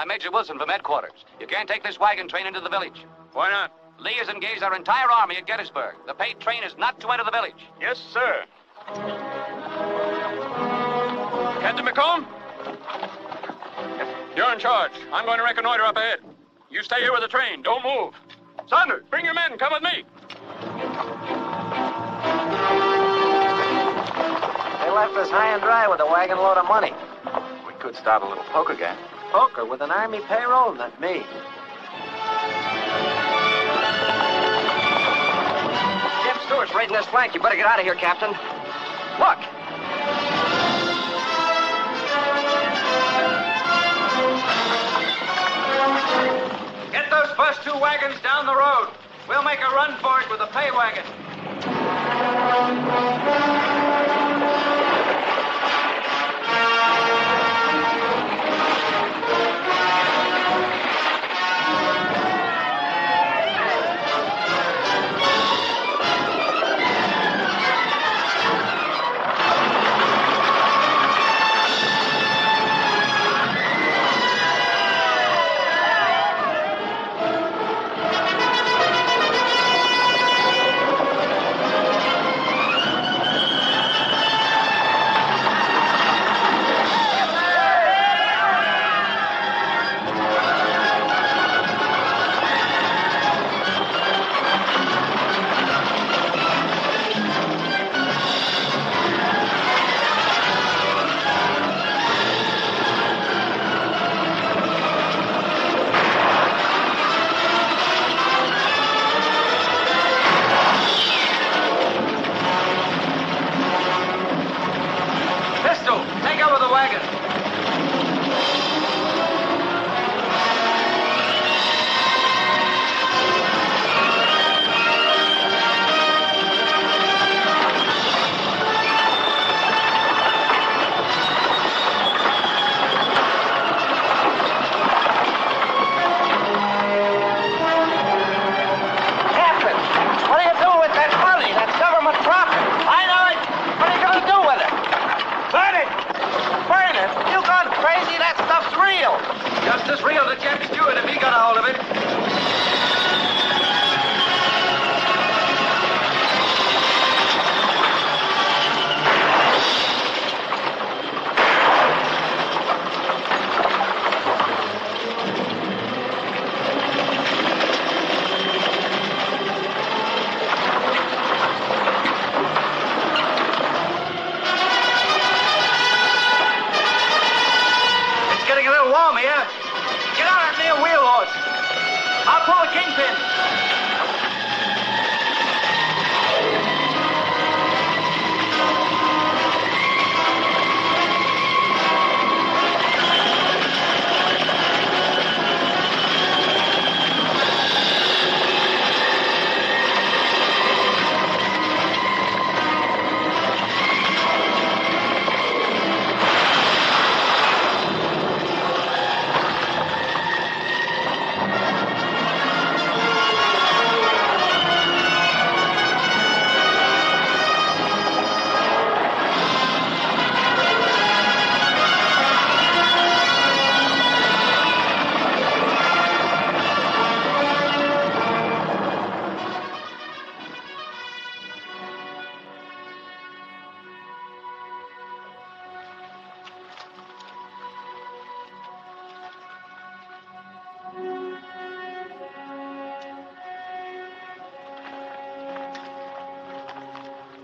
I'm Major Wilson from headquarters. You can't take this wagon train into the village. Why not? Lee has engaged our entire army at Gettysburg. The paid train is not to enter the village. Yes, sir. Captain McComb? You're in charge. I'm going to reconnoiter up ahead. You stay here with the train. Don't move. Saunders, bring your men. Come with me. They left us high and dry with a wagon load of money. We could start a little poker game. Poker with an army payroll? Not me. Jim Stewart's raiding this flank. You better get out of here, Captain. Look! Get those first two wagons down the road. We'll make a run for it with the pay wagon. Just as real to Jack Stewart if he got a hold of it. It's getting a little warm here. Get on that near wheel horse. I'll pull the kingpin.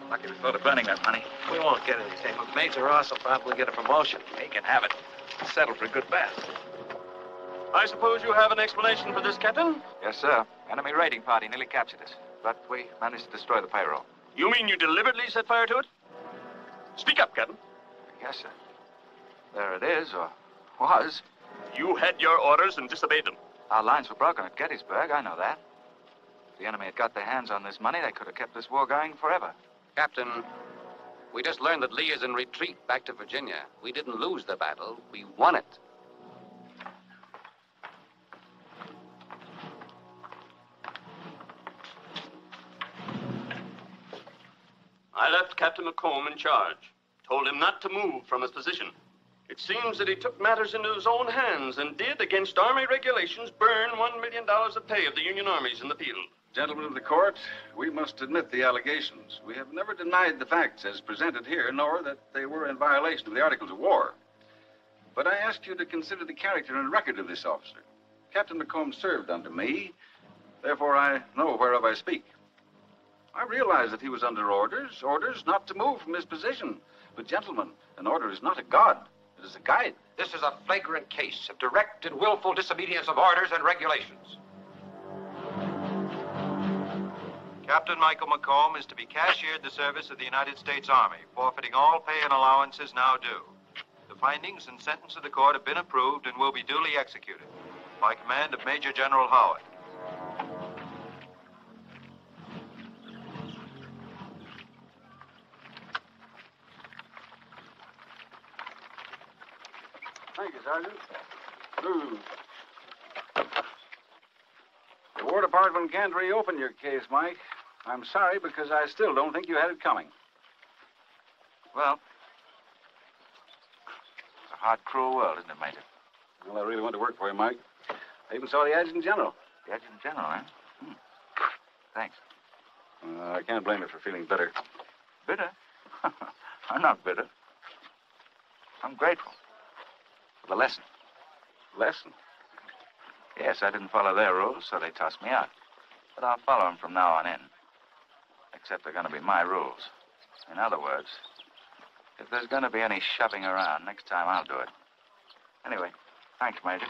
Lucky we thought of burning that money. We won't get anything. Major Ross will probably get a promotion. He can have it. It's settled for a good bet. I suppose you have an explanation for this, Captain? Yes, sir. Enemy raiding party nearly captured us, but we managed to destroy the payroll. You mean you deliberately set fire to it? Speak up, Captain. Yes, sir. There it is, or was. You had your orders and disobeyed them. Our lines were broken at Gettysburg, I know that. If the enemy had got their hands on this money, they could have kept this war going forever. Captain, we just learned that Lee is in retreat back to Virginia. We didn't lose the battle. We won it. I left Captain McComb in charge. Told him not to move from his position. It seems that he took matters into his own hands and did, against Army regulations, burn $1 million of pay of the Union armies in the field. Gentlemen of the court, we must admit the allegations. We have never denied the facts as presented here, nor that they were in violation of the Articles of War. But I ask you to consider the character and record of this officer. Captain McComb served under me, therefore I know whereof I speak. I realize that he was under orders not to move from his position. But gentlemen, an order is not a god, it is a guide. This is a flagrant case of direct and willful disobedience of orders and regulations. Captain Michael McComb is to be cashiered the service of the United States Army, forfeiting all pay and allowances now due. The findings and sentence of the court have been approved and will be duly executed by command of Major General Howard. Thank you, Sergeant. The War Department can't reopen your case, Mike. I'm sorry, because I still don't think you had it coming. Well, it's a hard, cruel world, isn't it, Major? Well, I really want to work for you, Mike. I even saw the Adjutant General. The Adjutant General, eh? Thanks. I can't blame you for feeling bitter. Bitter? I'm not bitter. I'm grateful for the lesson. Lesson? Yes, I didn't follow their rules, so they tossed me out. But I'll follow them from now on in. Except they're going to be my rules. In other words, if there's going to be any shoving around, next time I'll do it. Anyway, thanks, Major.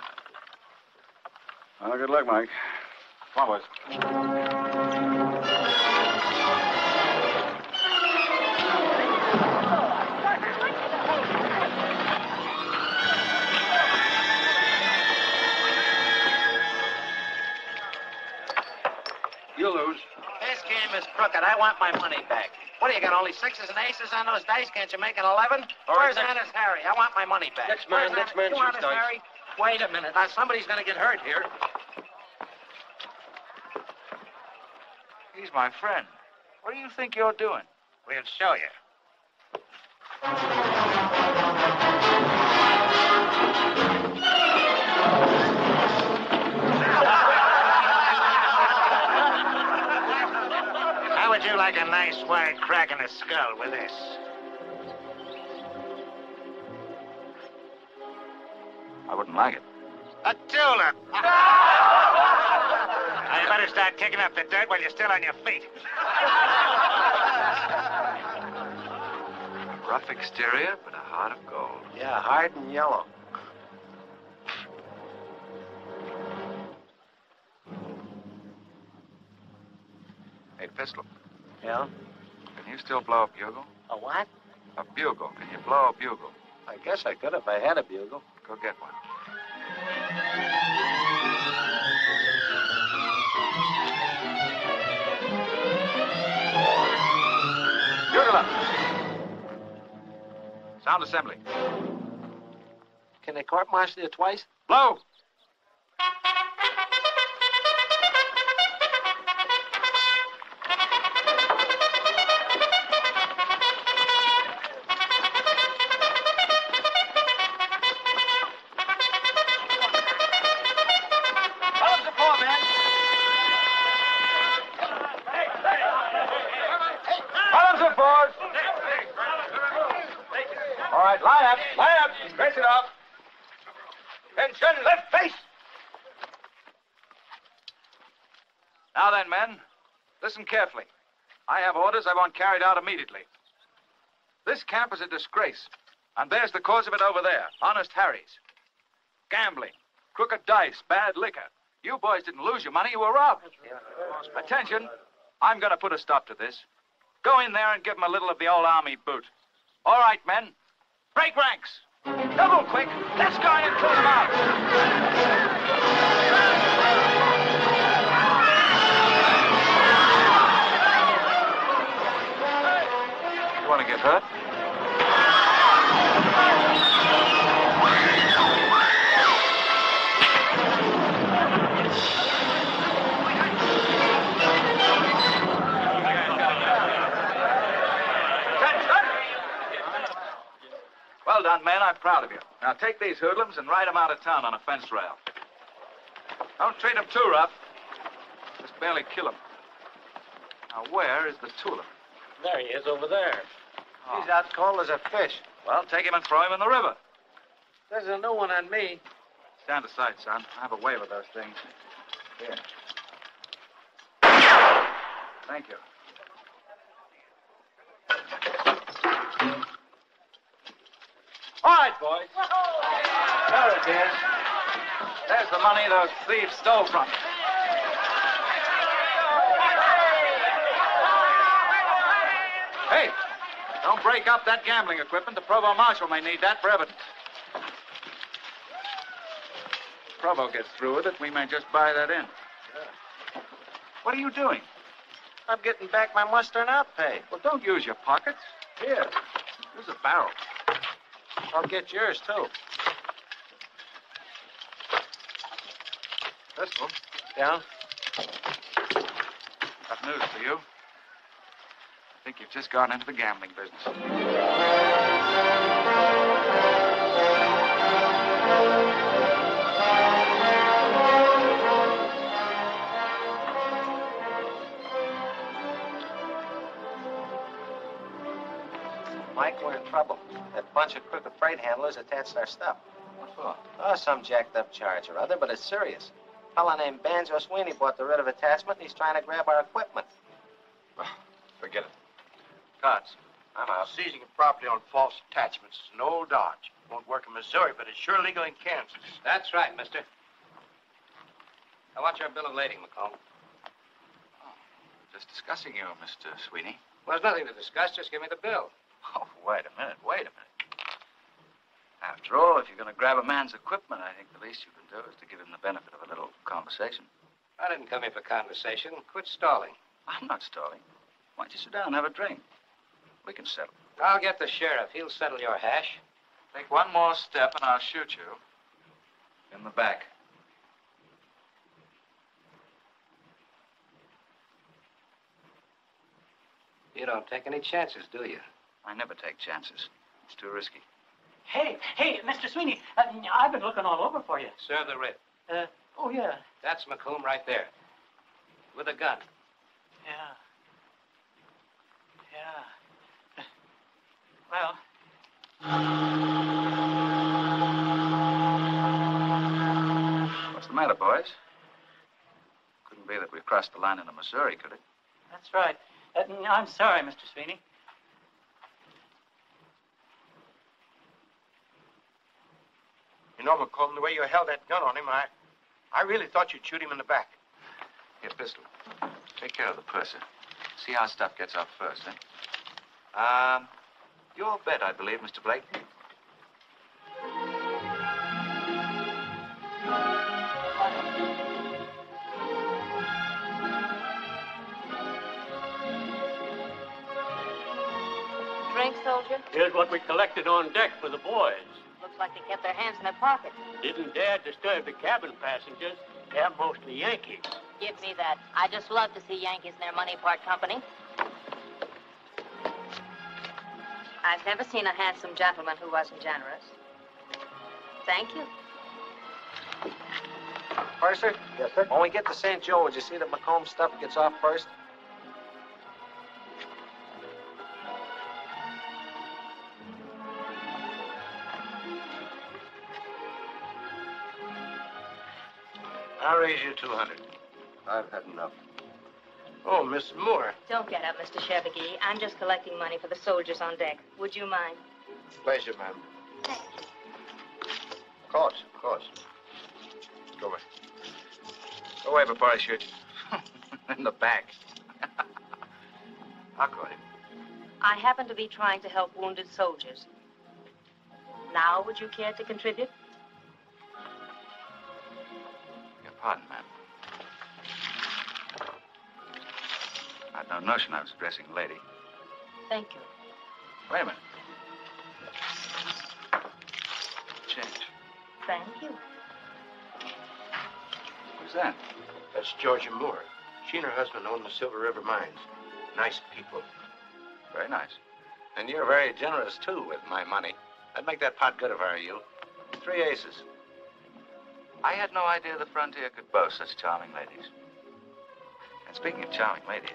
Well, good luck, Mike. Come on, boys. You'll lose. This game is crooked. I want my money back. What do you got, only sixes and aces on those dice? Can't you make an 11? Where's Honest Harry? I want my money back. Next man You shoots Honest dice. Harry? Wait a minute. Now, somebody's going to get hurt here. He's my friend. What do you think you're doing? We'll show you. How would you like a nice wide crack in the skull with this? I wouldn't like it. A tulip. Now, you better start kicking up the dirt while you're still on your feet. Rough exterior, but a heart of gold. Yeah, hard and yellow. Hey, Pistol, Yeah? can you still blow a bugle? A what? A bugle. Can you blow a bugle? I guess I could if I had a bugle. Go get one. Bugle up. Sound assembly. Can they court-martial you twice? Blow. All right, line up. Brace it up. Attention, left face. Now then, men, listen carefully. I have orders I want carried out immediately. This camp is a disgrace, and there's the cause of it over there, Honest Harry's. Gambling, crooked dice, bad liquor. You boys didn't lose your money, you were robbed. Attention, I'm going to put a stop to this. Go in there and give them a little of the old army boot. All right, men, break ranks. Double quick, let's go in and clear them out. You want to get hurt? Well, Well done, men. I'm proud of you. Now take these hoodlums and ride them out of town on a fence rail. Don't treat them too rough. Just barely kill them. Now, where is the tulip? There he is, over there. Oh. He's out cold as a fish. Well, take him and throw him in the river. There's a new one on me. Stand aside, son. I have a way with those things. Here. Thank you. All right, boys. There it is. There's the money those thieves stole from you. Hey, don't break up that gambling equipment. The provost marshal may need that for evidence. If Provo gets through with it, we may just buy that in. What are you doing? I'm getting back my muster and out pay. Well, don't use your pockets. Here, use a barrel. I'll get yours, too. Pistol. Yeah? Got news for you. I think you've just gone into the gambling business. Mike, we're in trouble. That bunch of crooked freight handlers attached our stuff. What for? Oh, some jacked up charge or other, but it's serious. A fella named Banjo Sweeney bought the writ of attachment, and he's trying to grab our equipment. Forget it. Cards. I'm out. Seizing of property on false attachments is an old dodge. Won't work in Missouri, but it's sure legal in Kansas. That's right, mister. I want your bill of lading, McComb. Just discussing you, Mr. Sweeney. Well, there's nothing to discuss. Just give me the bill. Oh, wait a minute. After all, if you're going to grab a man's equipment, I think the least you can do is to give him the benefit of a little conversation. I didn't come here for conversation. Quit stalling. I'm not stalling. Why don't you sit down and have a drink? We can settle. I'll get the sheriff. He'll settle your hash. Take one more step and I'll shoot you. In the back. You don't take any chances, do you? I never take chances. It's too risky. Hey, Mr. Sweeney, I've been looking all over for you. Serve the writ. Oh, yeah. That's McComb right there. With a gun. Yeah. Well, what's the matter, boys? Couldn't be that we've crossed the line into Missouri, could it? that's right. I'm sorry, Mr. Sweeney. You know, McComb, the way you held that gun on him, I really thought you'd shoot him in the back. Here, pistol. Take care of the purser. See how stuff gets off first, eh? Your bet, I believe, Mr. Blake. Drink, soldier? Here's what we collected on deck for the boys. Looks like they kept their hands in their pockets. Didn't dare disturb the cabin passengers. They're mostly Yankees. Give me that. I just love to see Yankees in their money part company. I've never seen a handsome gentleman who wasn't generous. Thank you. Purser? Yes, sir? When we get to St. Joe, would you see that McComb's stuff gets off first? I'll raise you 200. I've had enough. Oh, Miss Moore. Don't get up, Mr. Chevigee. I'm just collecting money for the soldiers on deck. Would you mind? Pleasure, ma'am. Thank you. Of course. Go away. Go away before I shoot you. In the back. I'll call him. I happen to be trying to help wounded soldiers. Now, would you care to contribute? Your pardon, ma'am. I had no notion I was addressing a lady. Thank you. Wait a minute. Change. Thank you. Who's that? That's Georgia Moore. She and her husband own the Silver River mines. Nice people. Very nice. And you're very generous, too, with my money. I'd make that pot good if I were you. 3 aces. I had no idea the frontier could boast such charming ladies. And speaking of charming ladies,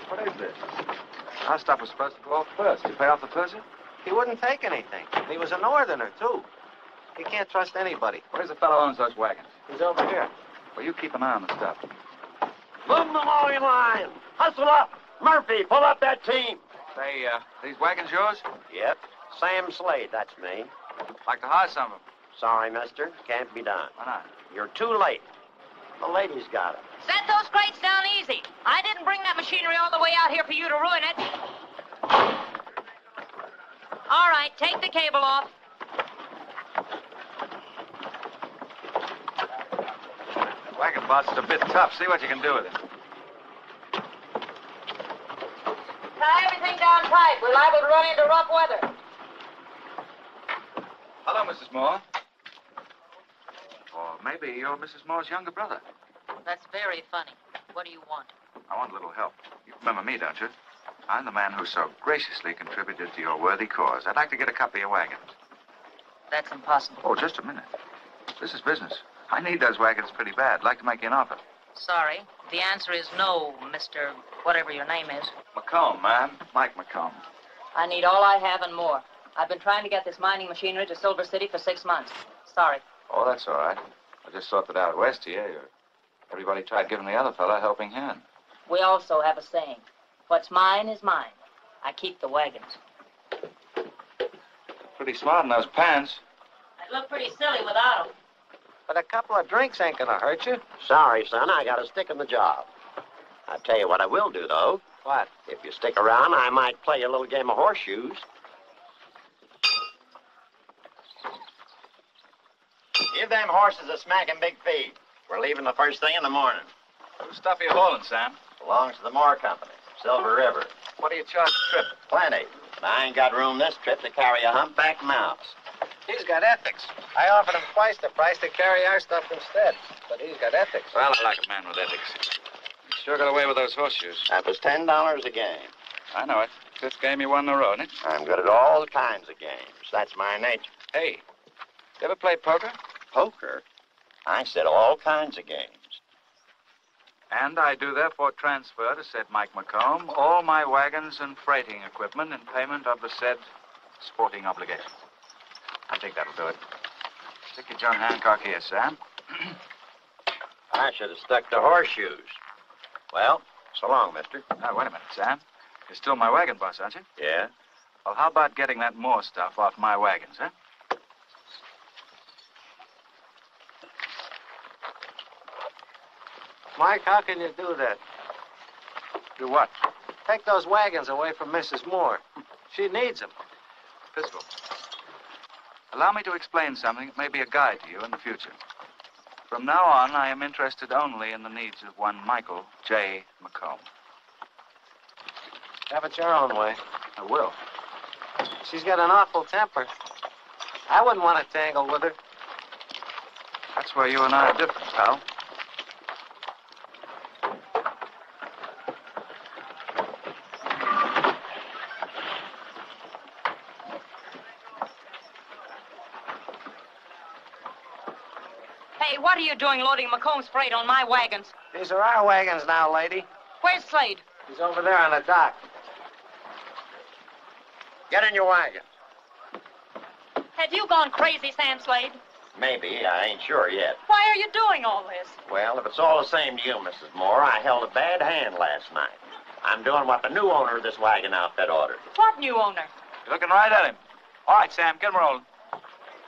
what is this? Our stuff was supposed to go off first. Did you pay off the purser? He wouldn't take anything. He was a northerner, too. He can't trust anybody. Where's the fellow who owns those wagons? He's over here. Well, you keep an eye on the stuff. Move the mowing line. Hustle up. Murphy, pull up that team. Say, these wagons yours? Yep. Sam Slade, that's me. Like to hire some of them. Sorry, mister. Can't be done. Why not? You're too late. The lady's got it. Set those crates down easy. I didn't bring that machinery all the way out here for you to ruin it. All right, take the cable off. Wagon boss is a bit tough. See what you can do with it. Tie everything down tight. We're liable to run into rough weather. Hello, Mrs. Moore. Or maybe you're Mrs. Moore's younger brother. That's very funny. What do you want? I want a little help. You remember me, don't you? I'm the man who so graciously contributed to your worthy cause. I'd like to get a copy of your wagons. That's impossible. Oh, just a minute. This is business. I need those wagons pretty bad. I'd like to make you an offer. Sorry. The answer is no, Mr. whatever your name is. McComb, ma'am. Mike McComb. I need all I have and more. I've been trying to get this mining machinery to Silver City for 6 months. Sorry. Oh, that's all right. I just thought that out west here, everybody tried giving the other fellow a helping hand. We also have a saying. What's mine is mine. I keep the wagons. Pretty smart in those pants. I'd look pretty silly without them. But a couple of drinks ain't gonna hurt you. Sorry, son. I got to stick in the job. I'll tell you what I will do, though. What? If you stick around, I might play a little game of horseshoes. Give them horses a smacking big feed. We're leaving the first thing in the morning. Whose stuff are you hauling, Sam? Belongs to the Moore Company, Silver River. What do you charge a trip? Plenty. But I ain't got room this trip to carry a humpback mouse. He's got ethics. I offered him twice the price to carry our stuff instead. But he's got ethics. Well, I like a man with ethics. You sure got away with those horseshoes. That was $10 a game. I know it. Fifth game you won in a row, isn't it? I'm good at all kinds of games. That's my nature. Hey, you ever play poker? Poker? I said all kinds of games. And I do therefore transfer to said Mike McComb all my wagons and freighting equipment in payment of the said sporting obligation. I think that'll do it. Stick your John Hancock here, Sam. I should have stuck to horseshoes. Well, so long, mister. Now, wait a minute, Sam. You're still my wagon boss, aren't you? Yeah? Well, how about getting that Moore stuff off my wagons, huh? Mike, how can you do that? Do what? Take those wagons away from Mrs. Moore. She needs them. Fiscal. Allow me to explain something that may be a guide to you in the future. From now on, I am interested only in the needs of one Michael J. McComb. Have it your own way. I will. She's got an awful temper. I wouldn't want to tangle with her. That's where you and I are different, pal. Hey, what are you doing loading McComb's freight on my wagons? These are our wagons now, lady. Where's Slade? He's over there on the dock. Get in your wagon. Have you gone crazy, Sam Slade? Maybe. I ain't sure yet. Why are you doing all this? Well, if it's all the same to you, Mrs. Moore, I held a bad hand last night. I'm doing what the new owner of this wagon outfit ordered. What new owner? You're looking right at him. All right, Sam, get him rolling.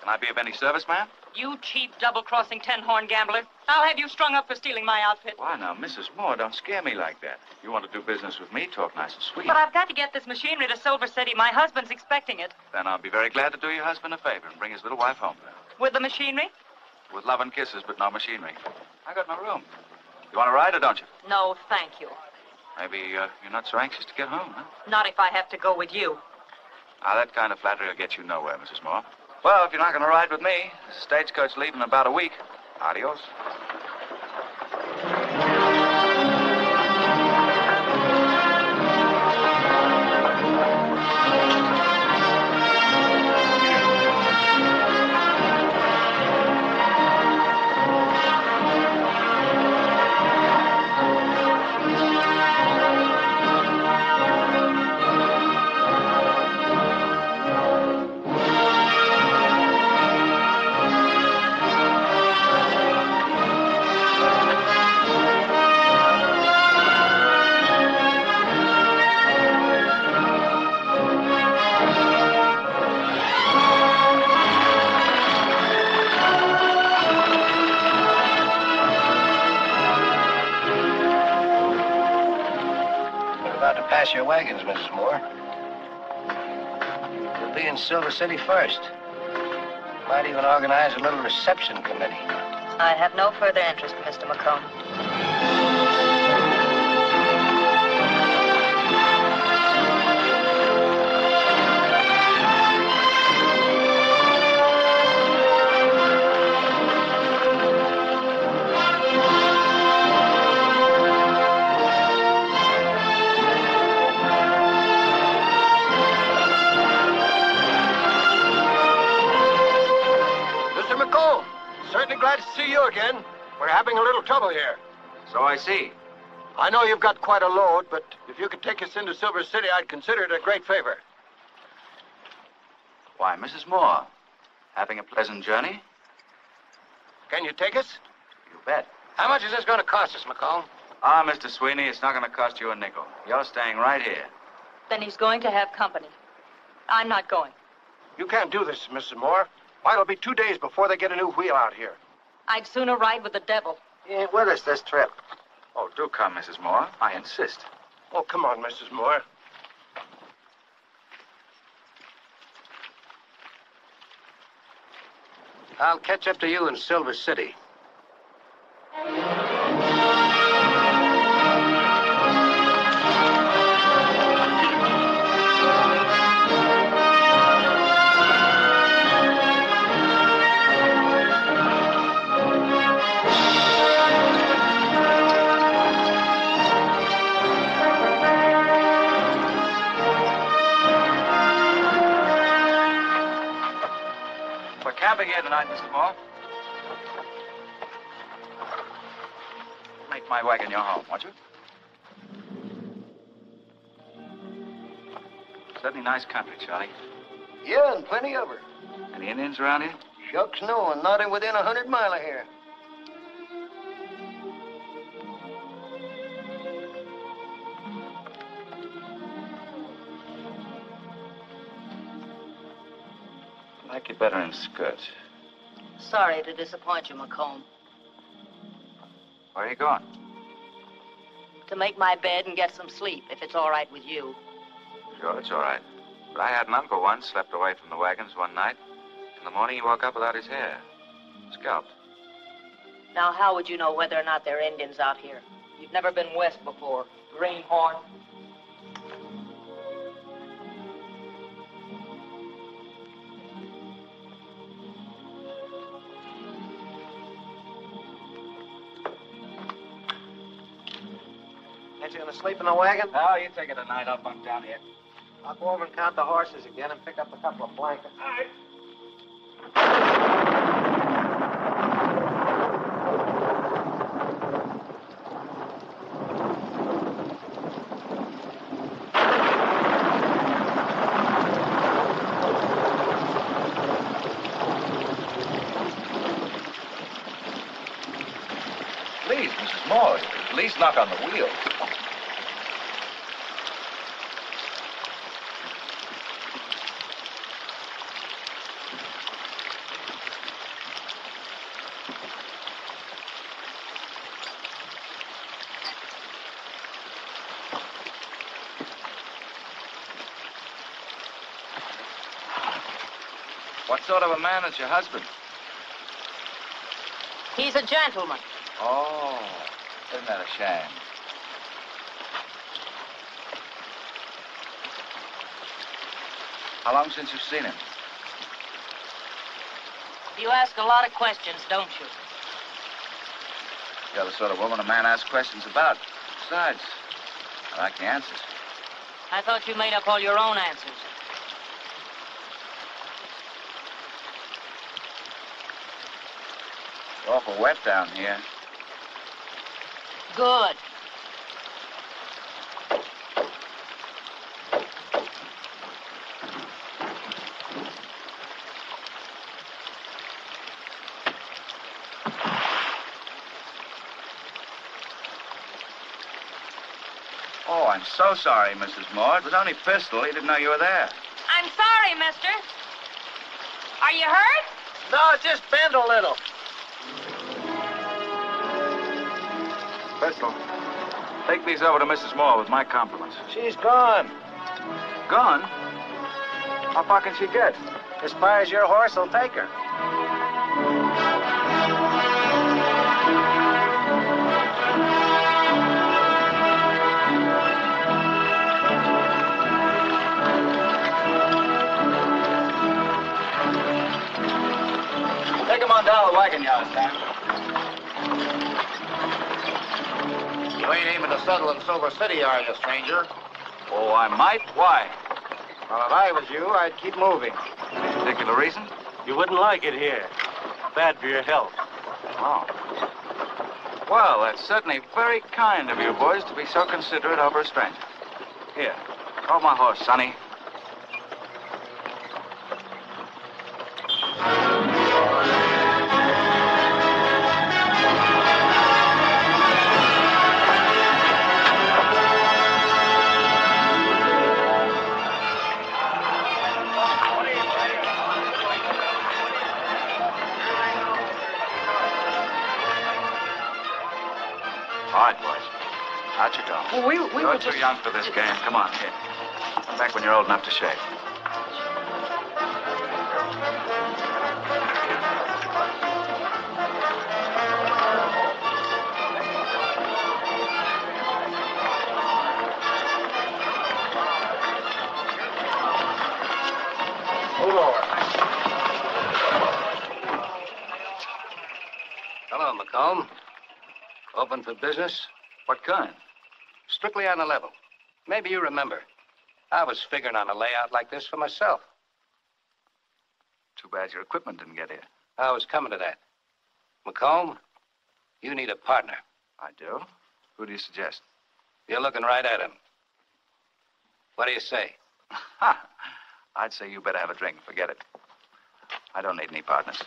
Can I be of any service, ma'am? You cheap, double-crossing, ten-horn gambler. I'll have you strung up for stealing my outfit. Why, now, Mrs. Moore, don't scare me like that. You want to do business with me, talk nice and sweet. But I've got to get this machinery to Silver City. My husband's expecting it. Then I'll be very glad to do your husband a favor and bring his little wife home. With the machinery? With love and kisses, but no machinery. I got no room. You want to ride or don't you? No, thank you. Maybe you're not so anxious to get home, huh? Not if I have to go with you. That kind of flattery will get you nowhere, Mrs. Moore. Well, if you're not going to ride with me, the stagecoach leaving in about a week. Adios. Pass your wagons, Mrs. Moore. You'll be in Silver City first. Might even organize a little reception committee. I have no further interest, Mr. McComb. Certainly glad to see you again. We're having a little trouble here. So I see. I know you've got quite a load, but if you could take us into Silver City, I'd consider it a great favor. Why, Mrs. Moore, having a pleasant journey? Can you take us? You bet. How much is this going to cost us, McComb? Mr. Sweeney, it's not going to cost you a nickel. You're staying right here. Then he's going to have company. I'm not going. You can't do this, Mrs. Moore. Why, it'll be 2 days before they get a new wheel out here. I'd sooner ride with the devil. He ain't with us this trip. Oh, do come, Mrs. Moore. I insist. Oh, come on, Mrs. Moore. I'll catch up to you in Silver City. Camping here tonight, Mr. Moore. Make my wagon your home, won't you? Certainly nice country, Charlie. Yeah, and plenty of her. Any Indians around here? Shucks no, and not within 100 miles of here. I like you better in skirts. Sorry to disappoint you, McComb. Where are you going? To make my bed and get some sleep, if it's all right with you. Sure, it's all right. But I had an uncle once, slept away from the wagons one night. In the morning, he woke up without his hair. Scalped. Now, how would you know whether or not there are Indians out here? You've never been west before. Greenhorn. Ain't you gonna sleep in the wagon? No, you take it tonight. I'll bunk down here. I'll go over and count the horses again and pick up a couple of blankets. All right. Please, Mrs. Moore, at least knock on the wheel. What sort of a man is your husband? He's a gentleman. Oh. Isn't that a shame? How long since you've seen him? You ask a lot of questions, don't you? You're the sort of woman a man asks questions about. Besides, I like the answers. I thought you made up all your own answers. It's awful wet down here. Good. Oh, I'm so sorry, Mrs. Moore. It was only Pistol. He didn't know you were there. I'm sorry, mister. Are you hurt? No, just bend a little. Pistol, take these over to Mrs. Moore with my compliments. She's gone. Gone? How far can she get? As far as your horse will take her. Take him on down to the wagon yard, Sam. You ain't aiming to settle in Silver City, are you, stranger? Oh, I might. Why? Well, if I was you, I'd keep moving. Any particular reason? You wouldn't like it here. Bad for your health. Oh. Well, that's certainly very kind of you boys to be so considerate over a stranger. Here, call my horse, Sonny. All right, boys. Out you go. Well, we You're were too just... young for this game. Come on, here. Come back when you're old enough to shave. Move over. Hello, McComb. Open for business? What kind? Strictly on the level. Maybe you remember. I was figuring on a layout like this for myself. Too bad your equipment didn't get here. I was coming to that. McComb, you need a partner. I do? Who do you suggest? You're looking right at him. What do you say? I'd say you better have a drink. Forget it. I don't need any partners.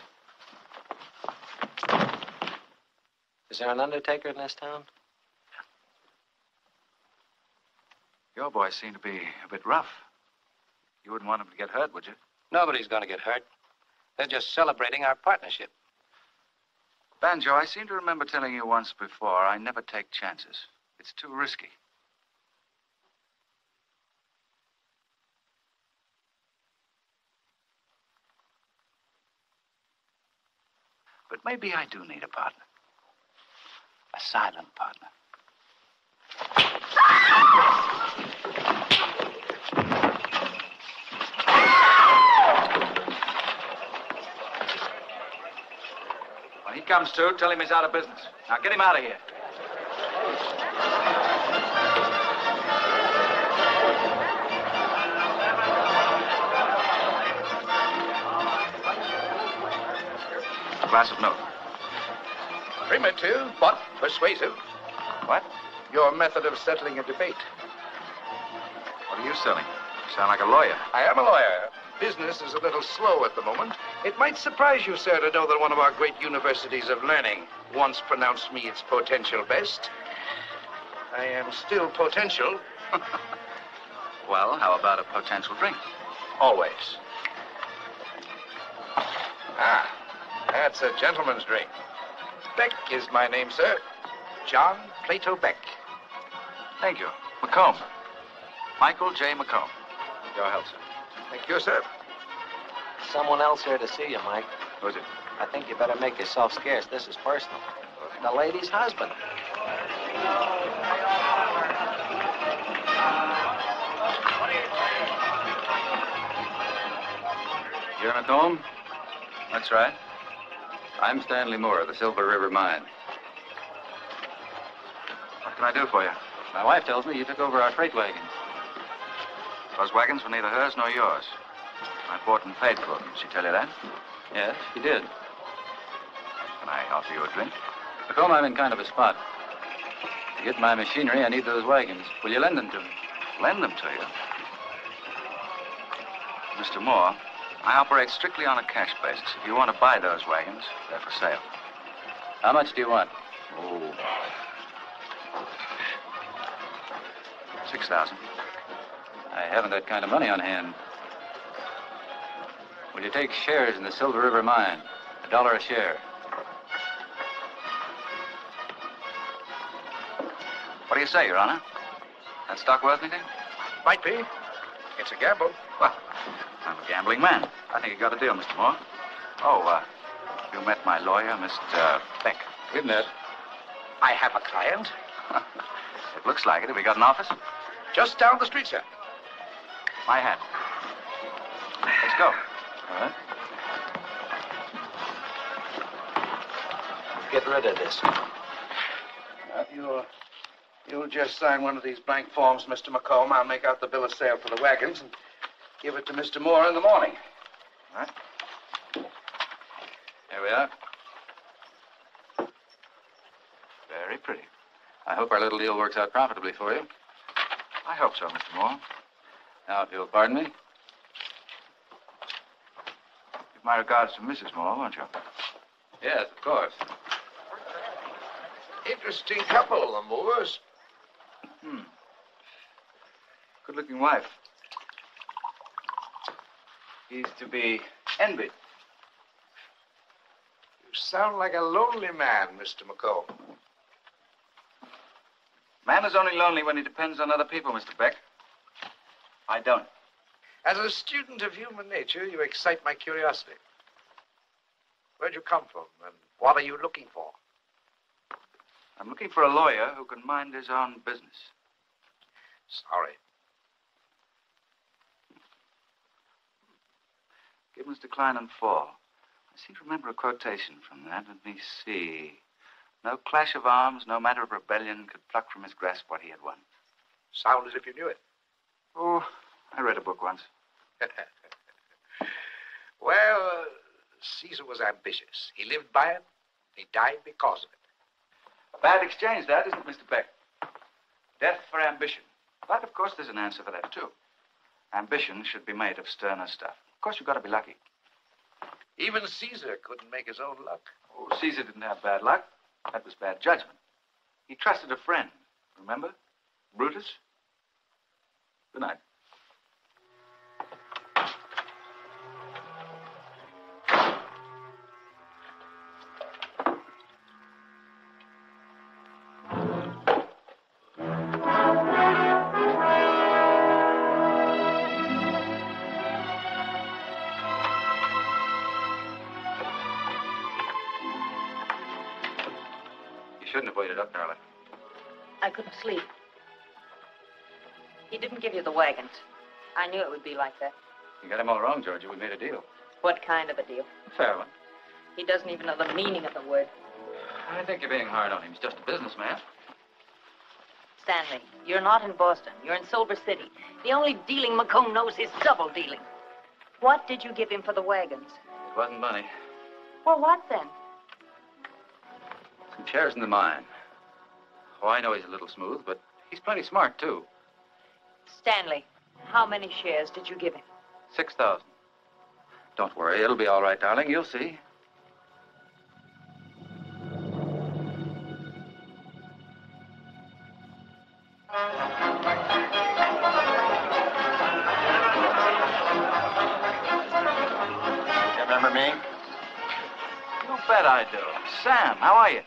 Is there an undertaker in this town? Your boys seem to be a bit rough. You wouldn't want them to get hurt, would you? Nobody's going to get hurt. They're just celebrating our partnership. Banjo, I seem to remember telling you once before, I never take chances. It's too risky. But maybe I do need a partner. A silent partner. When he comes to, tell him he's out of business. Now get him out of here. A glass of milk. Primitive, but persuasive. What? Your method of settling a debate. What are you selling? You sound like a lawyer. I am a lawyer. Business is a little slow at the moment. It might surprise you, sir, to know that one of our great universities of learning once pronounced me its potential best. I am still potential. Well, how about a potential drink? Always. Ah, that's a gentleman's drink. Beck is my name, sir. John Plato Beck. Thank you. McComb. Michael J. McComb. Your health, sir. Thank you, sir. Someone else here to see you, Mike. Who's it? I think you better make yourself scarce. This is personal. The lady's husband. You're McComb? That's right. I'm Stanley Moore of the Silver River Mine. What can I do for you? My wife tells me you took over our freight wagons. Those wagons were neither hers nor yours. I bought and paid for them. Did she tell you that? Yes, she did. Can I offer you a drink? McComb, I'm in kind of a spot. To get my machinery, I need those wagons. Will you lend them to me? Lend them to you? Mr. Moore, I operate strictly on a cash basis. If you want to buy those wagons, they're for sale. How much do you want? Oh. 6,000. I haven't that kind of money on hand. Will you take shares in the Silver River Mine? $1 a share. What do you say, Your Honor? That stock worth anything? Might be. It's a gamble. Well, I'm a gambling man. I think you got a deal, Mr. Moore. Oh, you met my lawyer, Mr. Beck. We've met. I have a client. It looks like it. Have we got an office? Just down the street, sir. My hat. Let's go. All right. Get rid of this. You'll just sign one of these blank forms, Mr. McComb. I'll make out the bill of sale for the wagons and give it to Mr. Moore in the morning. All right. Here we are. Very pretty. I hope our little deal works out profitably for you. I hope so, Mr. Moore. Now, if you'll pardon me. Give my regards to Mrs. Moore, won't you? Yes, of course. Interesting couple, the Moores. Good-looking wife. He's to be envied. You sound like a lonely man, Mr. McComb. Man is only lonely when he depends on other people, Mr. Beck. I don't. As a student of human nature, you excite my curiosity. Where'd you come from, and what are you looking for? I'm looking for a lawyer who can mind his own business. Sorry. Gibbons decline and fall. I seem to remember a quotation from that. Let me see. No clash of arms, no matter of rebellion could pluck from his grasp what he had won. Sound as if you knew it. Oh, I read a book once. Well, Caesar was ambitious. He lived by it. He died because of it. A bad exchange, that, isn't it, Mr. Beck? Death for ambition. But, of course, there's an answer for that, too. Ambition should be made of sterner stuff. Of course, you've got to be lucky. Even Caesar couldn't make his own luck. Oh, Caesar didn't have bad luck. That was bad judgment. He trusted a friend. Remember? Brutus. Good night. Shouldn't have waited up, darling. I couldn't sleep. He didn't give you the wagons. I knew it would be like that. You got him all wrong, Georgia. We made a deal. What kind of a deal? A fair one. He doesn't even know the meaning of the word. I think you're being hard on him. He's just a businessman. Stanley, you're not in Boston. You're in Silver City. The only dealing McComb knows is double dealing. What did you give him for the wagons? It wasn't money. Well, what then? Some shares in the mine. Oh, I know he's a little smooth, but he's plenty smart, too. Stanley, how many shares did you give him? 6,000. Don't worry. It'll be all right, darling. You'll see. You remember me? You bet I do. Sam, how are you?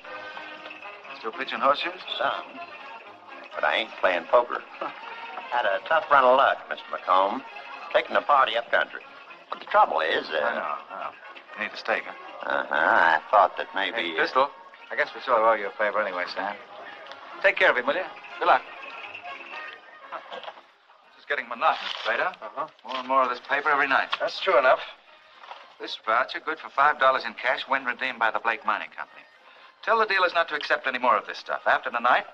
Still pitching horseshoes? Some. But I ain't playing poker. Had a tough run of luck, Mr. McComb. Taking the party up country. But the trouble is, I know. You need a stake, huh? I thought that maybe... Hey, Pistol, I guess we sort of owe you a favor anyway, Sam. Take care of him, will you? Good luck. This is getting monotonous, Plato. More and more of this paper every night. That's true enough. This voucher, good for $5 in cash when redeemed by the Blake Mining Company. Tell the dealers not to accept any more of this stuff. After tonight,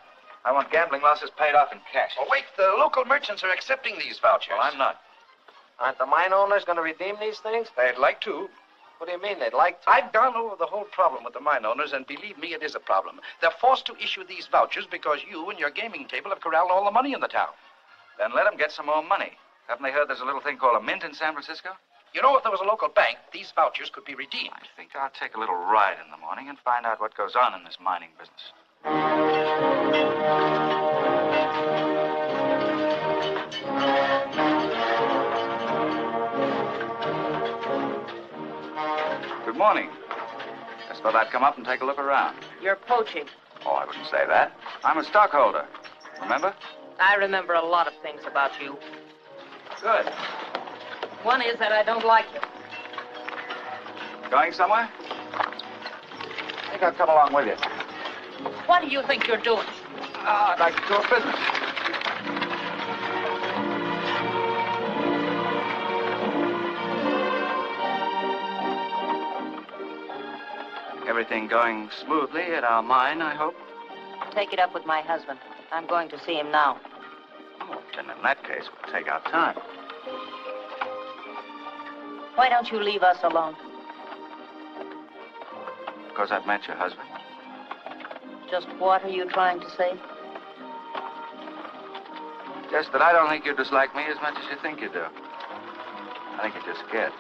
I want gambling losses paid off in cash. Oh, wait, the local merchants are accepting these vouchers. Well, I'm not. Aren't the mine owners going to redeem these things? They'd like to. What do you mean they'd like to? I've gone over the whole problem with the mine owners, and believe me, it is a problem. They're forced to issue these vouchers because you and your gaming table have corralled all the money in the town. Then let them get some more money. Haven't they heard there's a little thing called a mint in San Francisco? You know, if there was a local bank, these vouchers could be redeemed. I think I'll take a little ride in the morning and find out what goes on in this mining business. Good morning. Just thought I'd come up and take a look around. You're poaching. Oh, I wouldn't say that. I'm a stockholder. Remember? I remember a lot of things about you. Good. One is that I don't like you. Going somewhere? I think I'll come along with you. What do you think you're doing? I'd like to do a business. Everything going smoothly at our mine, I hope? Take it up with my husband. I'm going to see him now. Oh, then in that case, we'll take our time. Why don't you leave us alone? Because I've met your husband. Just what are you trying to say? Just that I don't think you dislike me as much as you think you do. I think you're just scared.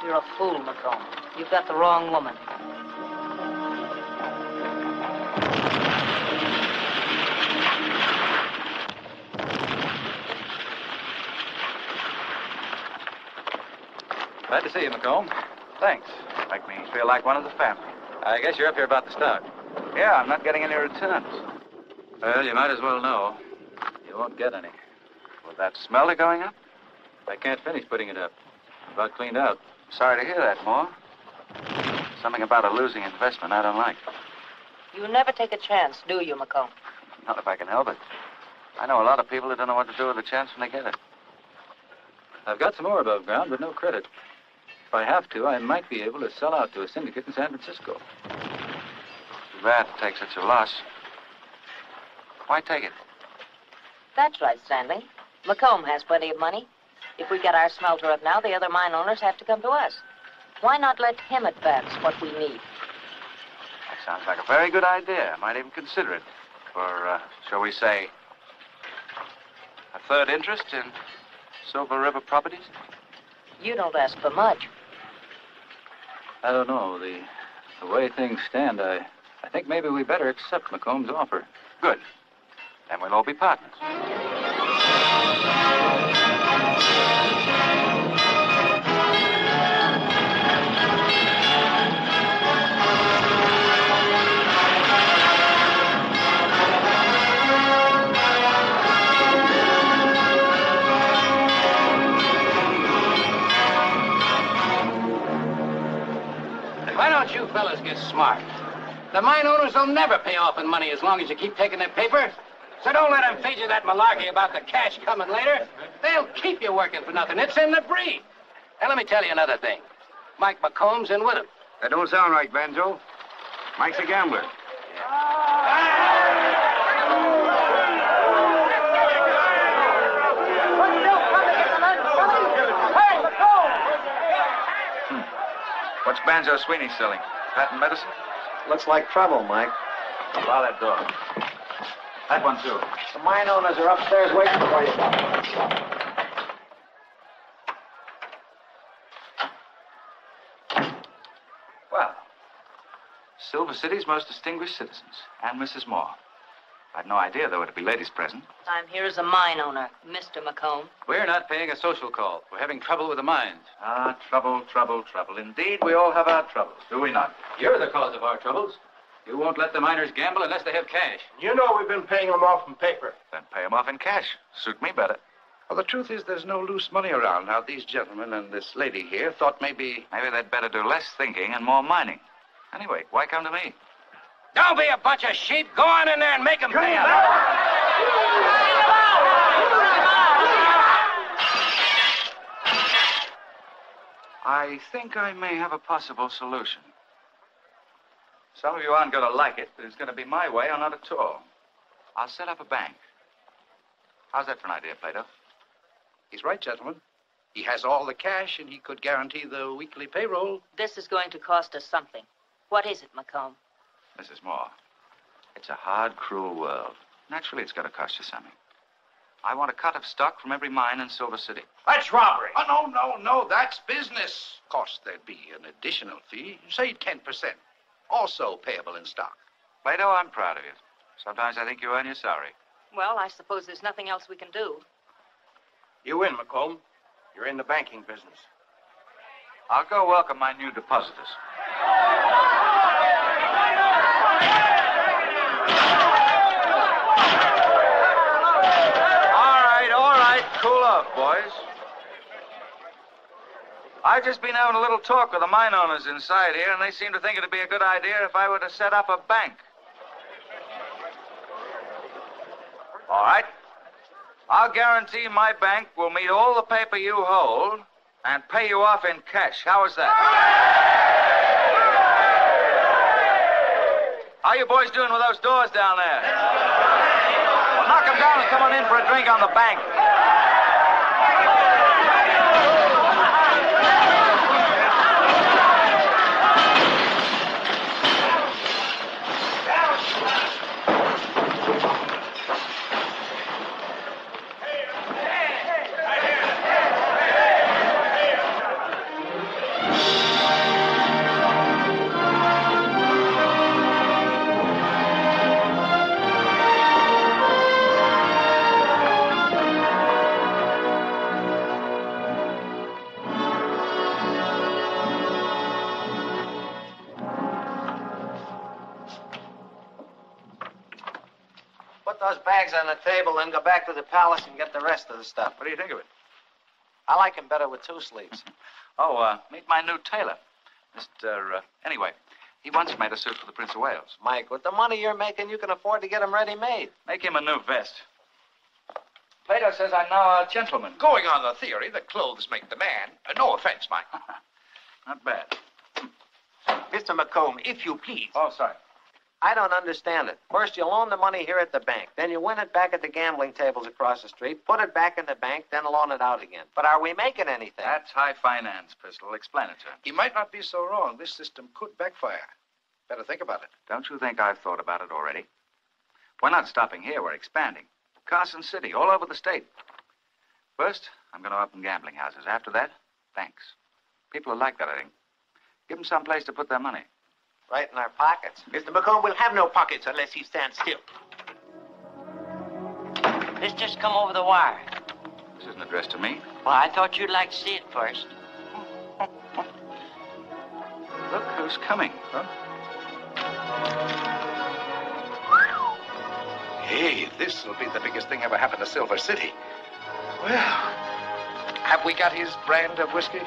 You're a fool, McComb. You've got the wrong woman. Glad to see you, McComb. Thanks. Make me feel like one of the family. I guess you're up here about the stock. Yeah, I'm not getting any returns. Well, you might as well know. You won't get any. With that smelter going up? I can't finish putting it up. About cleaned out. Sorry to hear that, Moore. Something about a losing investment I don't like. You never take a chance, do you, McComb? Not if I can help it. I know a lot of people that don't know what to do with a chance when they get it. I've got some more above ground, but no credit. If I have to, I might be able to sell out to a syndicate in San Francisco. Too bad to take such a loss. Why take it? That's right, Stanley. McComb has plenty of money. If we get our smelter up now, the other mine owners have to come to us. Why not let him advance what we need? That sounds like a very good idea. I might even consider it. For, shall we say, a third interest in Silver River properties? You don't ask for much. I don't know. The way things stand, I think maybe we better accept McComb's offer. Good. Then we'll all be partners. Why don't you fellas get smart? The mine owners will never pay off in money as long as you keep taking their paper. So don't let them feed you that malarkey about the cash coming later. They'll keep you working for nothing. It's in the breed. And let me tell you another thing. Mike McComb's in with him. That don't sound right, Banjo. Mike's a gambler. What's Banjo Sweeney selling? Patent medicine? Looks like trouble, Mike. Bar that door. That one, too. The mine owners are upstairs waiting for you. Well, Silver City's most distinguished citizens, and Mrs. Moore. I had no idea there were to be ladies present. I'm here as a mine owner, Mr. McComb. We're not paying a social call. We're having trouble with the mines. Ah, trouble, trouble, trouble. Indeed, we all have our troubles, do we not? You're the cause of our troubles. You won't let the miners gamble unless they have cash. You know we've been paying them off in paper. Then pay them off in cash. Suit me better. Well, the truth is there's no loose money around. Now, these gentlemen and this lady here thought maybe... Maybe they'd better do less thinking and more mining. Anyway, why come to me? Don't be a bunch of sheep. Go on in there and make them pay up. I think I may have a possible solution. Some of you aren't going to like it, but it's going to be my way or not at all. I'll set up a bank. How's that for an idea, Plato? He's right, gentlemen. He has all the cash, and he could guarantee the weekly payroll. This is going to cost us something. What is it, Macomb? Mrs. Moore, it's a hard, cruel world. Naturally, it's going to cost you something. I want a cut of stock from every mine in Silver City. That's robbery. Oh, no. That's business. Of course, there'd be an additional fee. Say 10%. Also payable in stock. Plato, I'm proud of you. Sometimes I think you earn your salary. Well, I suppose there's nothing else we can do. You win, Macomb. You're in the banking business. I'll go welcome my new depositors. All right. Cool off, boys. I've just been having a little talk with the mine owners inside here, and they seem to think it'd be a good idea if I were to set up a bank. All right. I'll guarantee my bank will meet all the paper you hold and pay you off in cash. How is that? How you boys doing with those doors down there? Well, knock them down and come on in for a drink on the bank. Put those bags on the table, then go back to the palace and get the rest of the stuff. What do you think of it? I like him better with two sleeves. Meet my new tailor. Anyway, he once made a suit for the Prince of Wales. Mike, with the money you're making, you can afford to get him ready-made. Make him a new vest. Plato says I'm now a gentleman. Going on the theory that clothes make the man. No offense, Mike. Not bad. Mr. Macomb, if you please. Oh, sorry. I don't understand it. First, you loan the money here at the bank. Then you win it back at the gambling tables across the street, put it back in the bank, then loan it out again. But are we making anything? That's high finance, Pistol. Explain it to him. He might not be so wrong. This system could backfire. Better think about it. Don't you think I've thought about it already? We're not stopping here. We're expanding. Carson City, all over the state. First, I'm going to open gambling houses. After that, banks. People will like that, I think. Give them some place to put their money. Right in our pockets. Mr. Macomb will have no pockets unless he stands still. This just come over the wire. This isn't addressed to me. Well, I thought you'd like to see it first. Look who's coming, huh? Hey, this will be the biggest thing ever happened to Silver City. Well, have we got his brand of whiskey?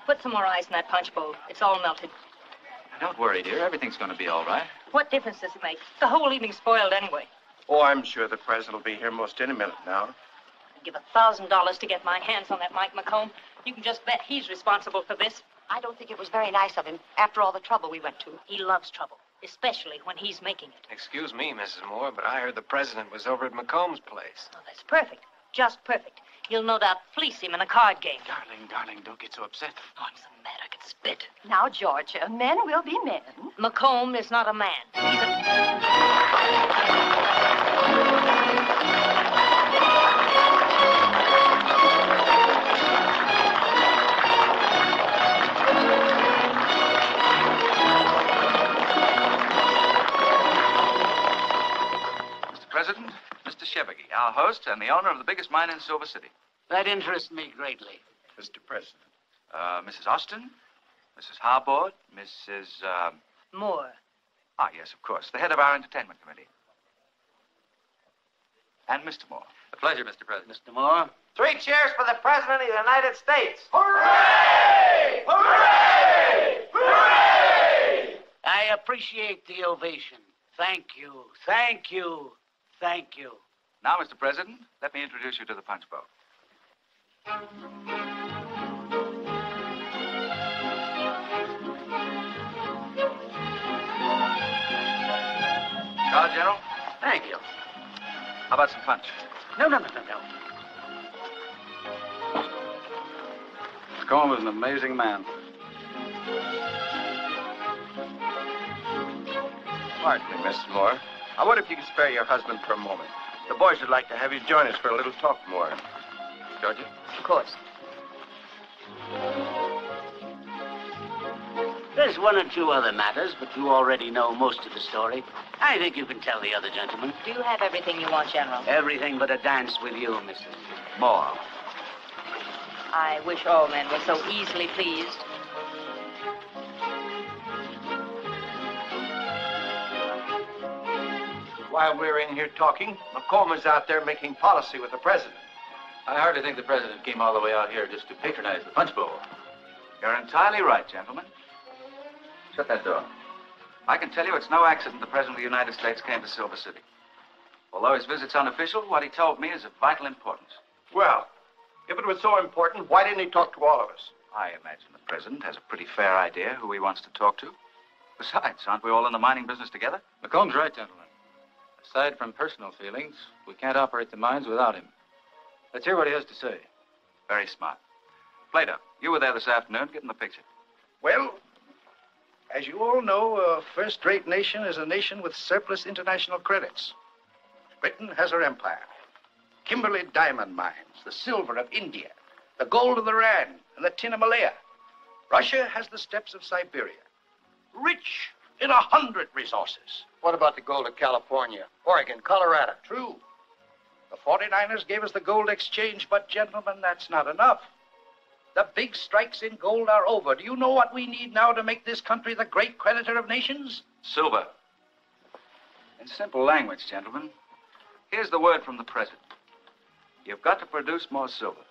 Put some more ice in that punch bowl. It's all melted. Don't worry, dear. Everything's going to be all right. What difference does it make? The whole evening's spoiled anyway. Oh, I'm sure the president will be here most any minute now. I'd give $1,000 to get my hands on that Mike Macomb. You can just bet he's responsible for this. I don't think it was very nice of him after all the trouble we went to. He loves trouble, especially when he's making it. Excuse me, Mrs. Moore, but I heard the president was over at Macomb's place. Oh, that's perfect. Just perfect. You'll no doubt fleece him in a card game. Darling, don't get so upset. Oh, I'm so mad I could spit. Now, Georgia, men will be men. Macomb is not a man. He's a... Mr. President, Mr. Shevegi, our host and the owner of the biggest mine in Silver City. That interests me greatly. Mr. President. Mrs. Austin, Mrs. Harbord, Mrs. Moore. Ah, yes, of course. The head of our entertainment committee. And Mr. Moore. A pleasure, Mr. President. Mr. Moore? 3 cheers for the President of the United States. Hooray! Hooray! Hooray! I appreciate the ovation. Thank you. Thank you. Thank you. Now, Mr. President, let me introduce you to the punch bowl. Charge, General? Thank you. How about some punch? No. McComb was an amazing man. Pardon me, Mrs. Moore. I wonder if you could spare your husband for a moment. The boys would like to have you join us for a little talk more. Georgie? Of course. There's 1 or 2 other matters, but you already know most of the story. I think you can tell the other gentlemen. Do you have everything you want, General? Everything but a dance with you, Mrs. Moore. I wish all men were so easily pleased. While we're in here talking, McComb is out there making policy with the president. I hardly think the president came all the way out here just to patronize the punch bowl. You're entirely right, gentlemen. Shut that door. I can tell you it's no accident the President of the United States came to Silver City. Although his visit's unofficial, what he told me is of vital importance. Well, if it was so important, why didn't he talk to all of us? I imagine the President has a pretty fair idea who he wants to talk to. Besides, aren't we all in the mining business together? McComb's right, gentlemen. Aside from personal feelings, we can't operate the mines without him. Let's hear what he has to say. Very smart. Plato, you were there this afternoon. Get in the picture. Well, as you all know, a first-rate nation is a nation with surplus international credits. Britain has her empire. Kimberley diamond mines, the silver of India, the gold of the Rand, and the tin of Malaya. Russia has the steppes of Siberia. Rich in 100 resources. What about the gold of California, Oregon, Colorado? True. The 49ers gave us the gold exchange, but gentlemen, that's not enough. The big strikes in gold are over. Do you know what we need now to make this country the great creditor of nations? Silver. In simple language, gentlemen, here's the word from the President. You've got to produce more silver.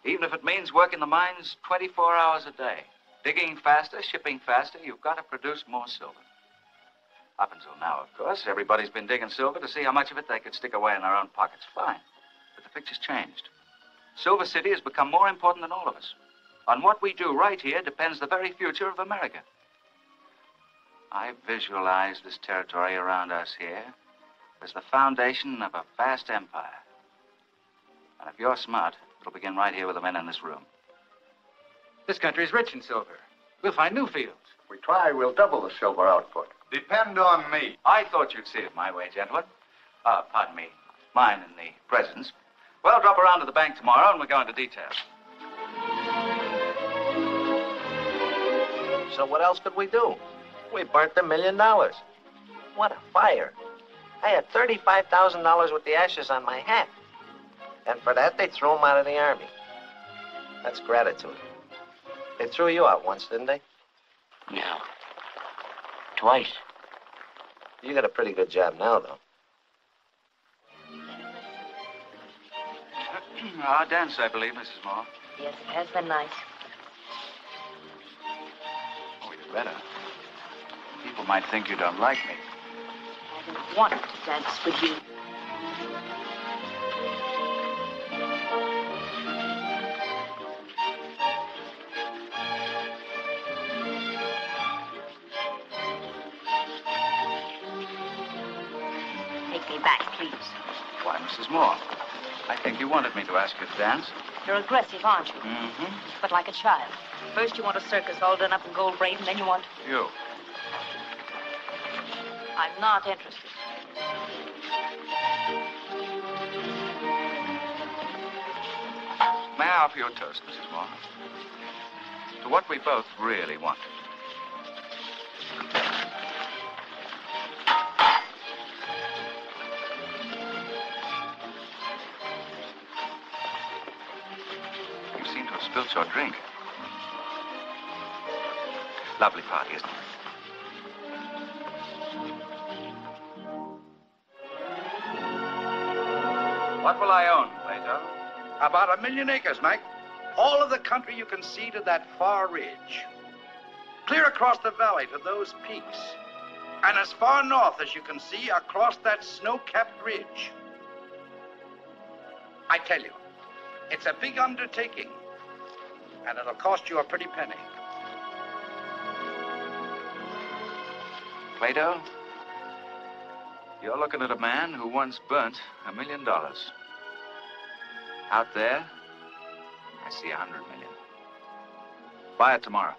Even if it means working the mines 24 hours a day. Digging faster, shipping faster, you've got to produce more silver. Up until now, of course, everybody's been digging silver to see how much of it they could stick away in their own pockets. Fine. But the picture's changed. Silver City has become more important than all of us. On what we do right here depends the very future of America. I visualize this territory around us here as the foundation of a vast empire. And if you're smart, it'll begin right here with the men in this room. This country's rich in silver. We'll find new fields. If we try, we'll double the silver output. Depend on me. I thought you'd see it my way, gentlemen. Pardon me. Mine and the President's. Well, drop around to the bank tomorrow and we'll go into details. So what else could we do? We burnt $1 million. What a fire. I had $35,000 with the ashes on my hat. And for that, they threw him out of the Army. That's gratitude. They threw you out once, didn't they? No. Twice. You got a pretty good job now, though. Our dance, I believe, Mrs. Moore. Yes, it has been nice. Oh, you'd better. People might think you don't like me. I didn't want to dance with you. Take me back, please. Why, Mrs. Moore, I think you wanted me to ask you to dance. You're aggressive, aren't you? Mm-hmm. But like a child. First you want a circus all done up in gold braid, and then you want... You. I'm not interested. May I offer you a toast, Mrs. Moore? To what we both really wanted. You seem to have spilt your drink. Lovely party, isn't it? What will I own, Plato? About 1 million acres, Mike. All of the country you can see to that far ridge. Clear across the valley to those peaks. And as far north as you can see across that snow-capped ridge. I tell you, it's a big undertaking. And it'll cost you a pretty penny. Plato, you're looking at a man who once burnt $1 million. Out there, I see 100 million. Buy it tomorrow.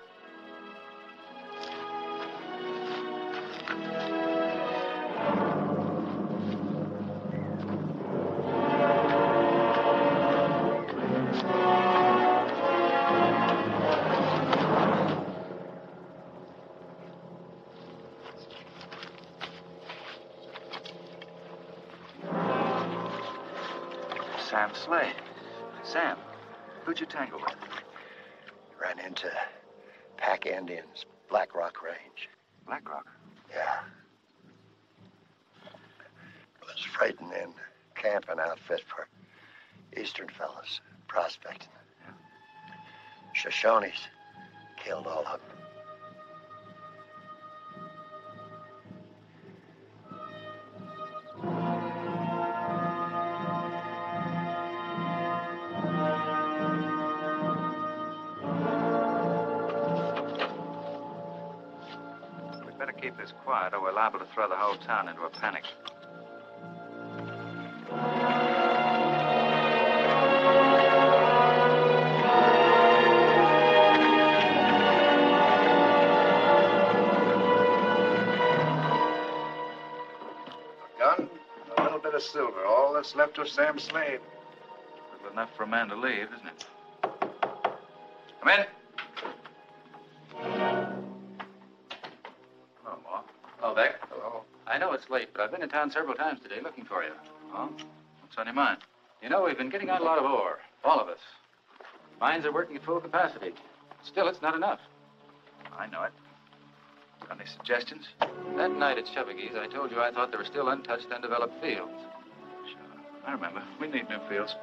Sam Slade. Sam, who'd you tangle with? Ran into Pack Indians, Black Rock Range. Black Rock? Yeah. Was freighting in camping outfit for Eastern fellas, prospecting. Yeah. Shoshones killed all of them. Keep this quiet, or we're liable to throw the whole town into a panic. A gun, a little bit of silver, all that's left of Sam Slade. Little enough for a man to leave, isn't it? Come in. Hello, Beck. Hello. I know it's late, but I've been in town several times today looking for you. Oh? What's on your mind? You know, we've been getting out a lot of ore. All of us. Mines are working at full capacity. Still, it's not enough. I know it. Got any suggestions? That night at Chevagy's, I told you I thought there were still untouched, undeveloped fields. Sure. I remember. We need new fields.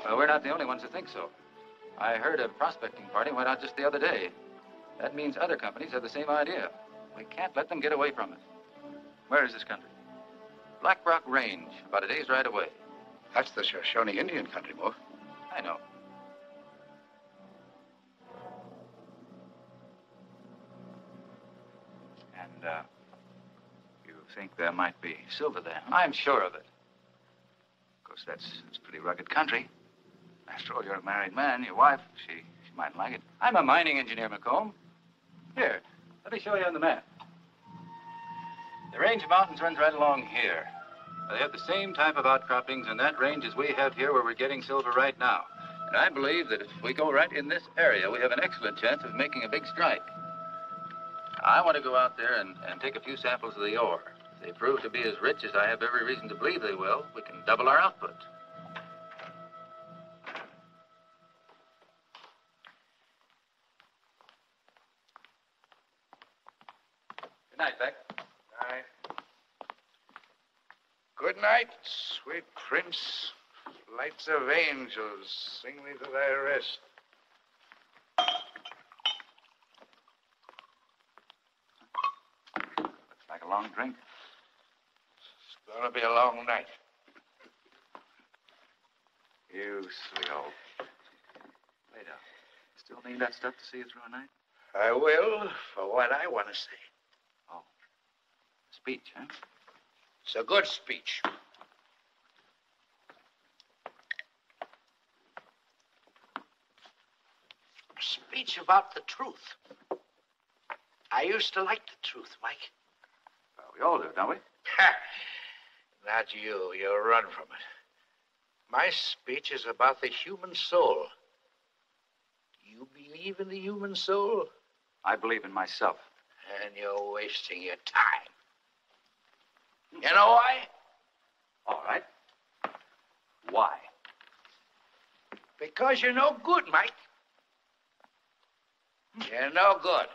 Well, we're not the only ones who think so. I heard a prospecting party went out just the other day. That means other companies have the same idea. We can't let them get away from it. Where is this country? Black Rock Range, about a day's ride away. That's the Shoshone Indian country, Mo. I know. And, you think there might be silver there? Huh? I'm sure of it. Of course, that's a pretty rugged country. After all, you're a married man. Your wife, she might like it. I'm a mining engineer, McComb. Here, let me show you on the map. The range of mountains runs right along here. They have the same type of outcroppings in that range as we have here where we're getting silver right now. And I believe that if we go right in this area, we have an excellent chance of making a big strike. I want to go out there and take a few samples of the ore. If they prove to be as rich as I have every reason to believe they will, we can double our output. Good night, Beck. Night. Good night, sweet prince. Lights of angels, sing me to thy rest. Looks like a long drink. It's gonna be a long night. You sweet old. Later. Still need that stuff to see you through a night? I will, for what I want to say. Oh. Speech, huh? It's a good speech. A speech about the truth. I used to like the truth, Mike. Well, we all do, don't we? Not you. You run from it. My speech is about the human soul. You believe in the human soul? I believe in myself. And you're wasting your time. You know why? All right. Why? Because you're no good, Mike. You're no good.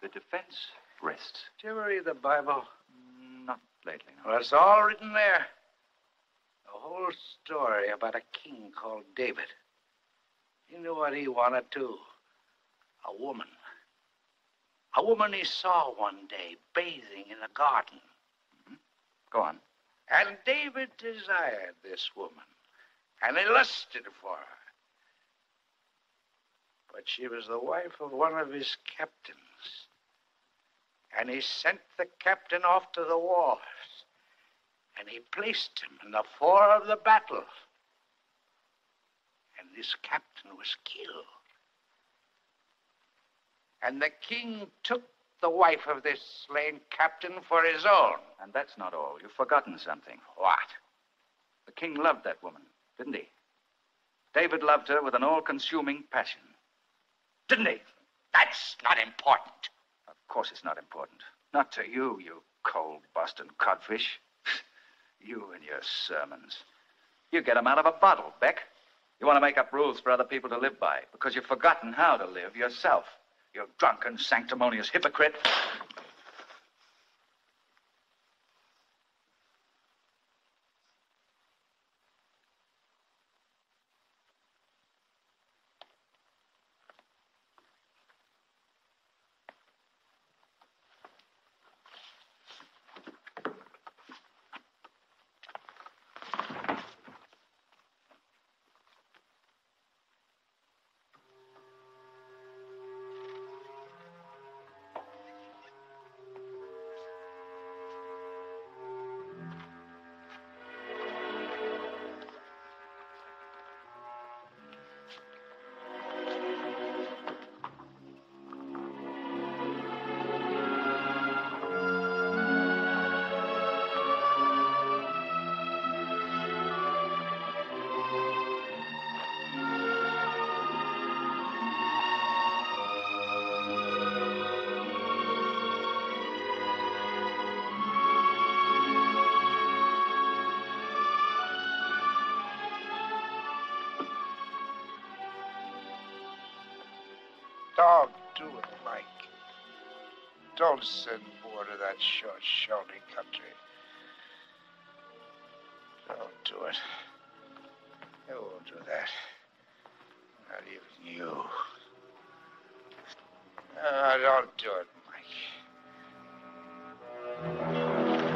The defense rests. Did you ever read the Bible? Not lately. Well, it's all written there. The whole story about a king called David. He knew what he wanted, too. A woman. A woman he saw one day bathing in a garden. Go on. And David desired this woman, and he lusted for her. But she was the wife of one of his captains. And he sent the captain off to the wars. And he placed him in the fore of the battle. And this captain was killed. And the king took the wife of this slain captain for his own. And that's not all. You've forgotten something. What? The king loved that woman, didn't he? David loved her with an all-consuming passion. Didn't he? That's not important. Of course it's not important. Not to you, you cold Boston codfish. You and your sermons. You get them out of a bottle, Beck. You want to make up rules for other people to live by because you've forgotten how to live yourself. You drunken, sanctimonious hypocrite. Don't do it, Mike. Don't send more to that short-shouldered country. Don't do it. You won't do that. Not even you. Don't do it, Mike.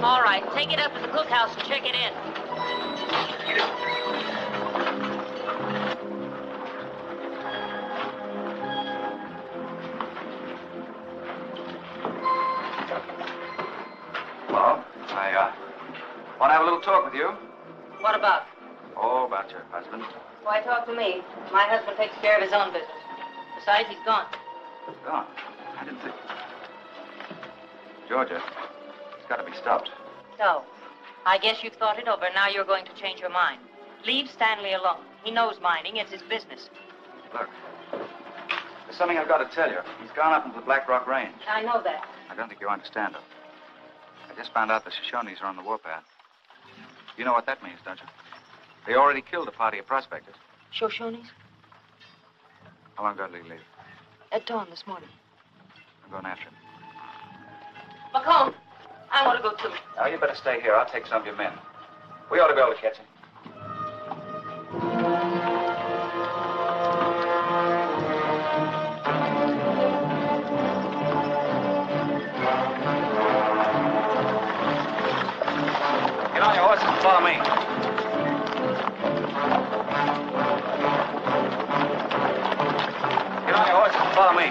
All right, take it up to the cookhouse and check it in. Hello. I want to have a little talk with you. What about? Oh, about your husband. Why talk to me? My husband takes care of his own business. Besides, he's gone. Gone. I didn't think. Georgia, it's got to be stopped. So, I guess you've thought it over. Now you're going to change your mind. Leave Stanley alone. He knows mining. It's his business. Look, there's something I've got to tell you. He's gone up into the Black Rock Range. I know that. I don't think you understand it. I just found out the Shoshones are on the warpath. You know what that means, don't you? They already killed a party of prospectors. Shoshones? How long ago did he leave? At dawn this morning. I'm going after him. McComb, I want to go too. Now, you better stay here. I'll take some of your men. We ought to be able to catch him. Get on your horses and follow me. Get on your horses and follow me.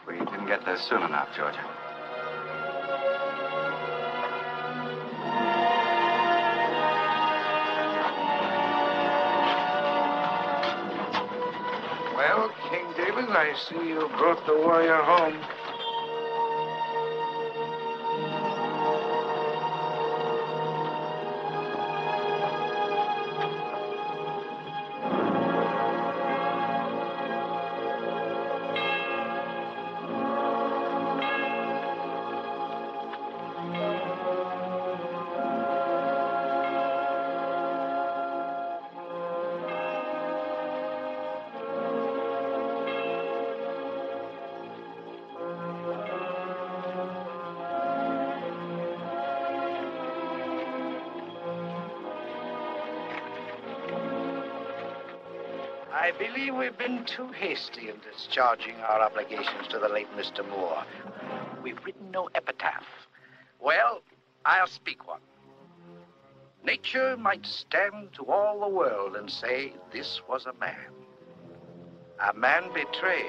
We didn't get there soon enough, Georgia. Well, King David, I see you brought the warrior home. I believe we've been too hasty in discharging our obligations to the late Mr. Moore. We've written no epitaph. Well, I'll speak one. Nature might stand to all the world and say, this was a man. A man betrayed.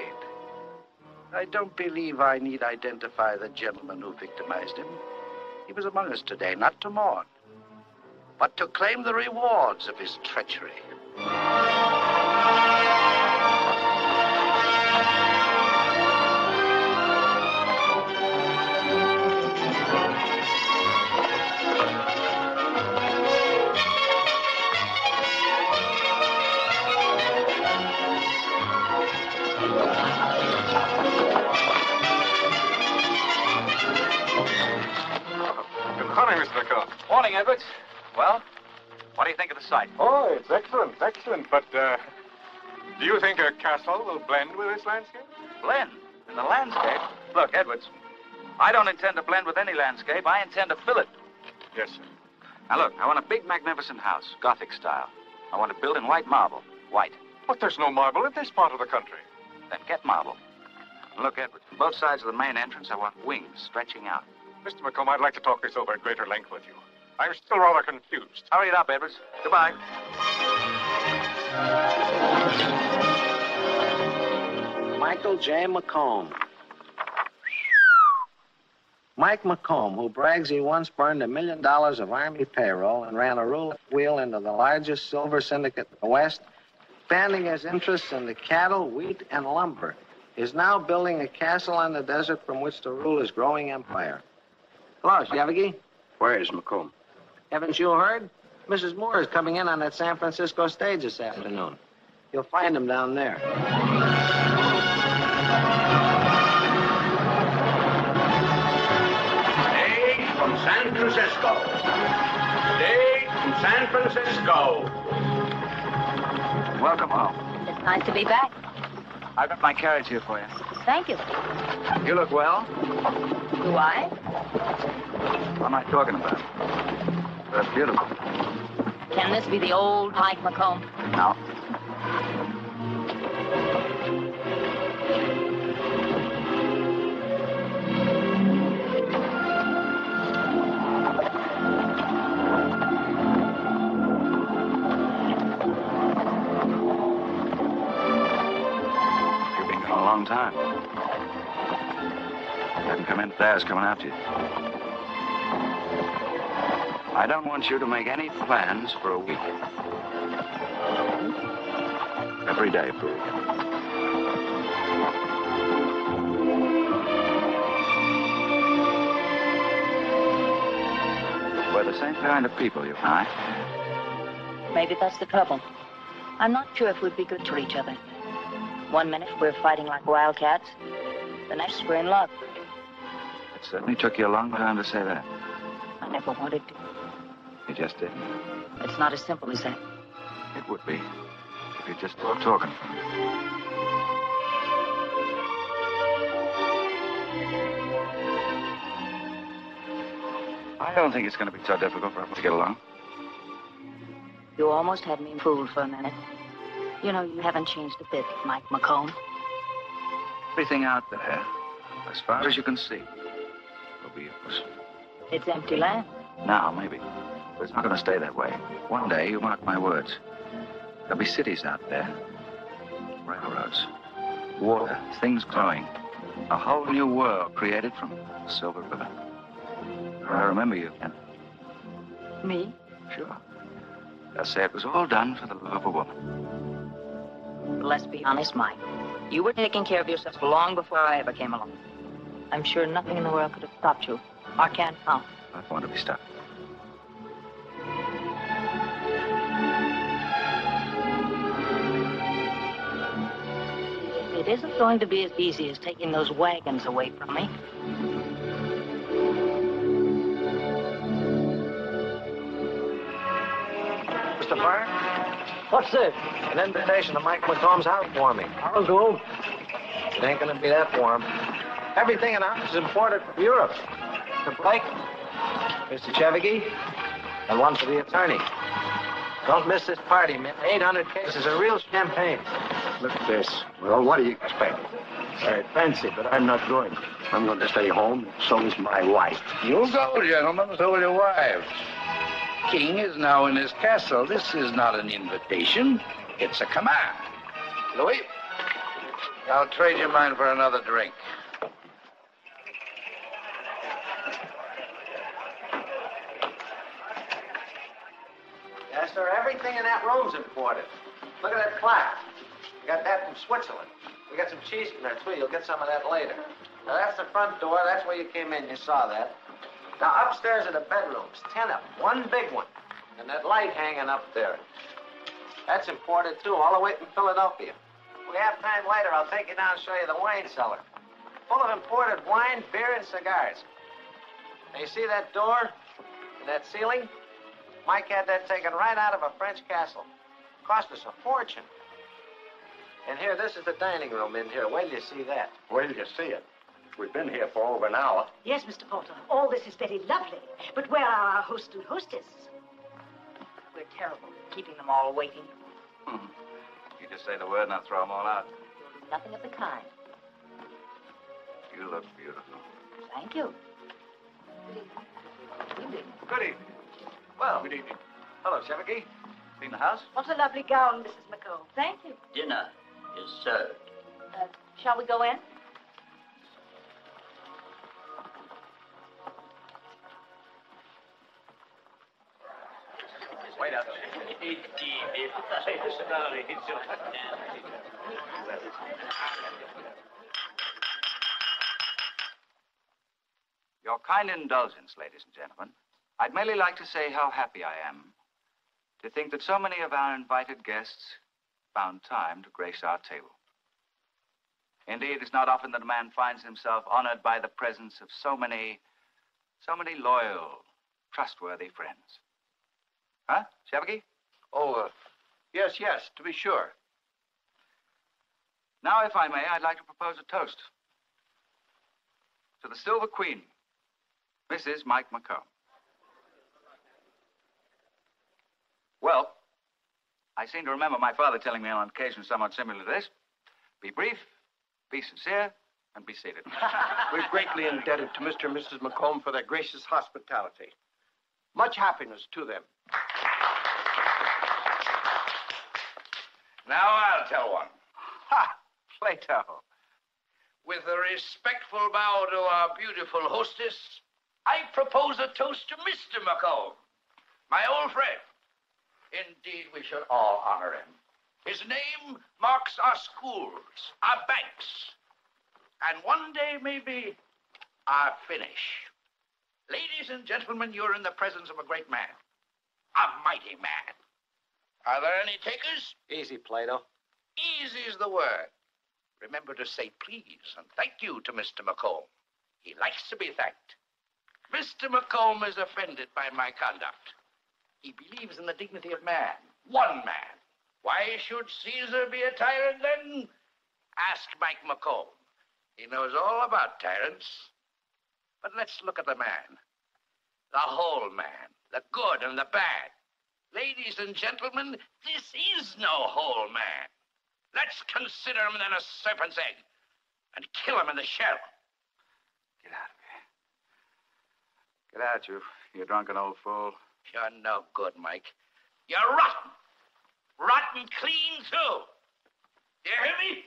I don't believe I need identify the gentleman who victimized him. He was among us today, not to mourn, but to claim the rewards of his treachery. Good morning, Mr. McCall. Morning, Edwards. Well, what do you think of the site? Oh, it's excellent, excellent. But, do you think a castle will blend with this landscape? Blend? In the landscape? Look, Edwards, I don't intend to blend with any landscape. I intend to fill it. Yes, sir. Now, look, I want a big, magnificent house, Gothic style. I want it built in white marble. White. But there's no marble in this part of the country. Then get marble. And look, Edwards, on both sides of the main entrance, I want wings stretching out. Mr. McComb, I'd like to talk this over at greater length with you. I'm still rather confused. Hurry it up, Edwards. Goodbye. Michael J. McComb. Mike McComb, who brags he once burned $1 million of Army payroll and ran a roulette wheel into the largest silver syndicate in the West, expanding his interests in the cattle, wheat, and lumber, is now building a castle on the desert from which to rule his growing empire. Hello, Shavigi. Where is McComb? Haven't you heard? Mrs. Moore is coming in on that San Francisco stage this afternoon. You'll find him down there. Stage from San Francisco. Stage from San Francisco. Welcome home. It's nice to be back. I've got my carriage here for you. Thank you. You look well. Do I? What am I talking about? That's beautiful. Can this be the old Mike McComb? No. You've been gone a long time. Hadn't come in today, I was coming after you. I don't want you to make any plans for a week. Every day for a week. We're the same kind of people, you and I. Maybe that's the trouble. I'm not sure if we'd be good to each other. One minute we're fighting like wildcats. The next we're in love. It certainly took you a long time to say that. I never wanted to. You just did. It's not as simple as that. It would be if you just stopped talking. I don't think it's going to be so difficult for us to get along. You almost had me fooled for a minute. You know, you haven't changed a bit, Mike McComb. Everything out there, as far as you can see, will be yours. It's empty land. Now, maybe. But it's not going to stay that way. One day, you mark my words, there'll be cities out there, railroads, water, things growing. A whole new world created from the Silver River. I remember you, Ken. Me? Sure. They'll say it was all done for the love of a woman. But let's be honest, Mike. You were taking care of yourself long before I ever came along. I'm sure nothing in the world could have stopped you. Or can now. I don't want to be stopped. It isn't going to be as easy as taking those wagons away from me. Mr. Byrne? What's this? An invitation to Mike McComb's house warming. I'll go. It ain't gonna be that warm. Everything in the house is imported from Europe. Mr. Blake, Mr. Chevigey, and one for the attorney. Don't miss this party, man. 800 cases of real champagne. Look at this. Well, what do you expect? Very fancy, but I'm not going. I'm going to stay home. So is my wife. You'll go, gentlemen, so will your wives. King is now in his castle. This is not an invitation. It's a command. Louis, I'll trade you mine for another drink. Yes, sir. Everything in that room's imported. Look at that plaque. We got that from Switzerland. We got some cheese from there, too. You'll get some of that later. Now, that's the front door. That's where you came in. You saw that. Now, upstairs are the bedrooms. 10 of them. One big one. And that light hanging up there. That's imported, too, all the way from Philadelphia. If we have time later, I'll take you down and show you the wine cellar. Full of imported wine, beer, and cigars. Now, you see that door and that ceiling? Mike had that taken right out of a French castle. Cost us a fortune. And here, this is the dining room in here. Wait till you see that. Wait till you see it. We've been here for over an hour. Yes, Mr. Porter. All this is very lovely. But where are our host and hostess? We're terrible, keeping them all waiting. You just say the word and I'll throw them all out. Nothing of the kind. You look beautiful. Thank you. Good evening. Well, good evening. Hello, Chevigey. Seen the house? What a lovely gown, Mrs. McComb. Thank you. Dinner is served. Shall we go in? Wait up. Your kind indulgence, ladies and gentlemen. I'd merely like to say how happy I am to think that so many of our invited guests found time to grace our table. Indeed, it's not often that a man finds himself honored by the presence of so many loyal, trustworthy friends. Huh, Chevigey? Oh, yes, to be sure. Now, if I may, I'd like to propose a toast to the Silver Queen, Mrs. Mike McComb. Well, I seem to remember my father telling me on occasion somewhat similar to this. Be brief, be sincere, and be seated. We're greatly indebted to Mr. and Mrs. McComb for their gracious hospitality. Much happiness to them. Now I'll tell one. Ha! Plato. With a respectful bow to our beautiful hostess, I propose a toast to Mr. McComb, my old friend. Indeed, we should all honor him. His name marks our schools, our banks, and one day, maybe, our finish. Ladies and gentlemen, you're in the presence of a great man, a mighty man. Are there any takers? Easy, Plato. Easy is the word. Remember to say please and thank you to Mr. McComb. He likes to be thanked. Mr. McComb is offended by my conduct. He believes in the dignity of man, one man. Why should Caesar be a tyrant then? Ask Mike McComb. He knows all about tyrants. But let's look at the man. The whole man, the good and the bad. Ladies and gentlemen, this is no whole man. Let's consider him then a serpent's egg and kill him in the shell. Get out of here. Get out, you drunken old fool. You're no good, Mike. You're rotten. Rotten clean through. You hear me?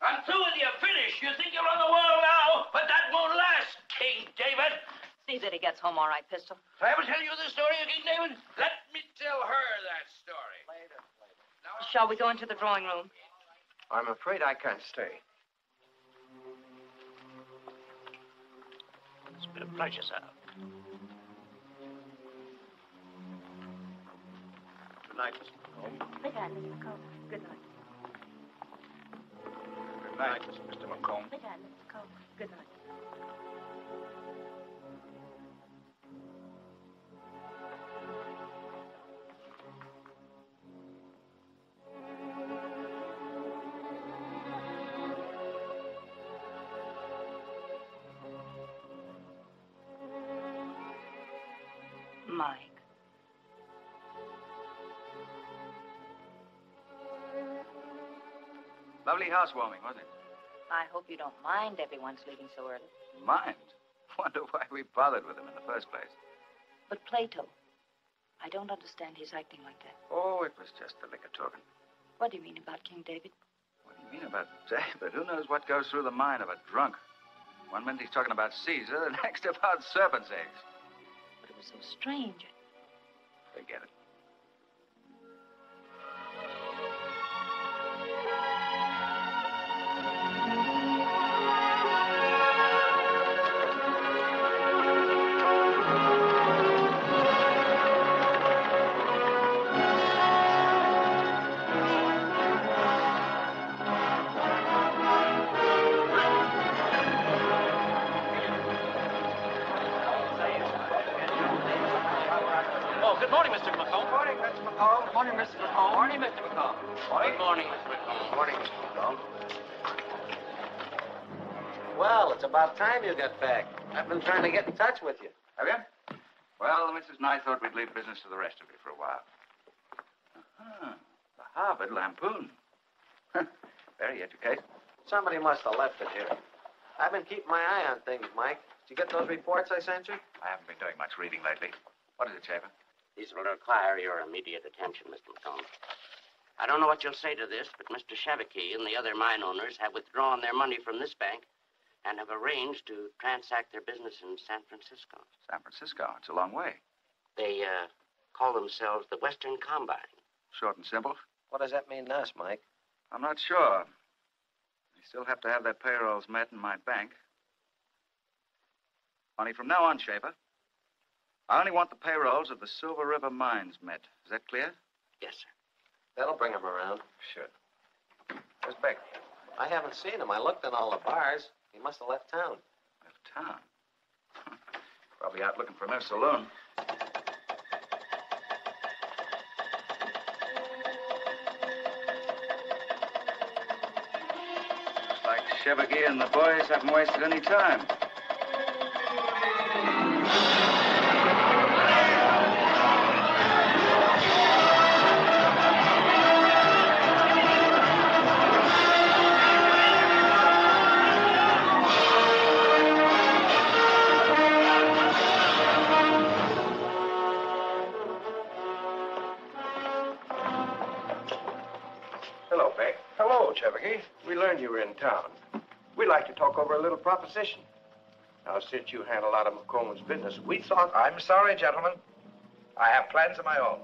I'm through with you. Finish. You think you'll run the world now, but that won't last, King David. See that he gets home all right, Pistol. If I ever tell you the story of King David, let me tell her that story. Later. Shall we go into the drawing room? I'm afraid I can't stay. It's been a pleasure, sir. Good night, Mr. McComb. Good night, Mr. McComb. Good night. Good night, Mr. McComb. Good night, Mr. McComb. Good night. Mike. Lovely housewarming, wasn't it? I hope you don't mind everyone's leaving so early. Mind? Wonder why we bothered with him in the first place. But Plato, I don't understand his acting like that. Oh, it was just the liquor talking. What do you mean about King David? What do you mean about David? Who knows what goes through the mind of a drunk? One minute he's talking about Caesar, the next about serpent's eggs. But it was so strange. Forget it. Good morning, Mr. McComb. Morning, Mr. McComb. Morning, Mr. McComb. Morning, Mr. McComb. Morning. Good morning, Mr. McComb. Morning, Mr. McComb. Well, it's about time you got back. I've been trying to get in touch with you. Have you? Well, Mrs. and I thought we'd leave business to the rest of you for a while. The Harvard Lampoon. Very educated. Somebody must have left it here. I've been keeping my eye on things, Mike. Did you get those reports I sent you? I haven't been doing much reading lately. What is it, Schaefer? These will require your immediate attention, Mr. McComb. I don't know what you'll say to this, but Mr. Shavicki and the other mine owners have withdrawn their money from this bank and have arranged to transact their business in San Francisco. San Francisco? It's a long way. They call themselves the Western Combine. Short and simple. What does that mean to us, Mike? I'm not sure. They still have to have their payrolls met in my bank. Only from now on, Schaefer, I only want the payrolls of the Silver River mines met. Is that clear? Yes, sir. That'll bring him around. Sure. Where's Beck? I haven't seen him. I looked in all the bars. He must have left town. Left town? Probably out looking for a new saloon. Looks like Chevigny and the boys haven't wasted any time. Hello, Beck. Hello, Chevigny. We learned you were in town. We'd like to talk over a little proposition. Now, since you handle a lot of McComb's business, we thought... I'm sorry, gentlemen. I have plans of my own.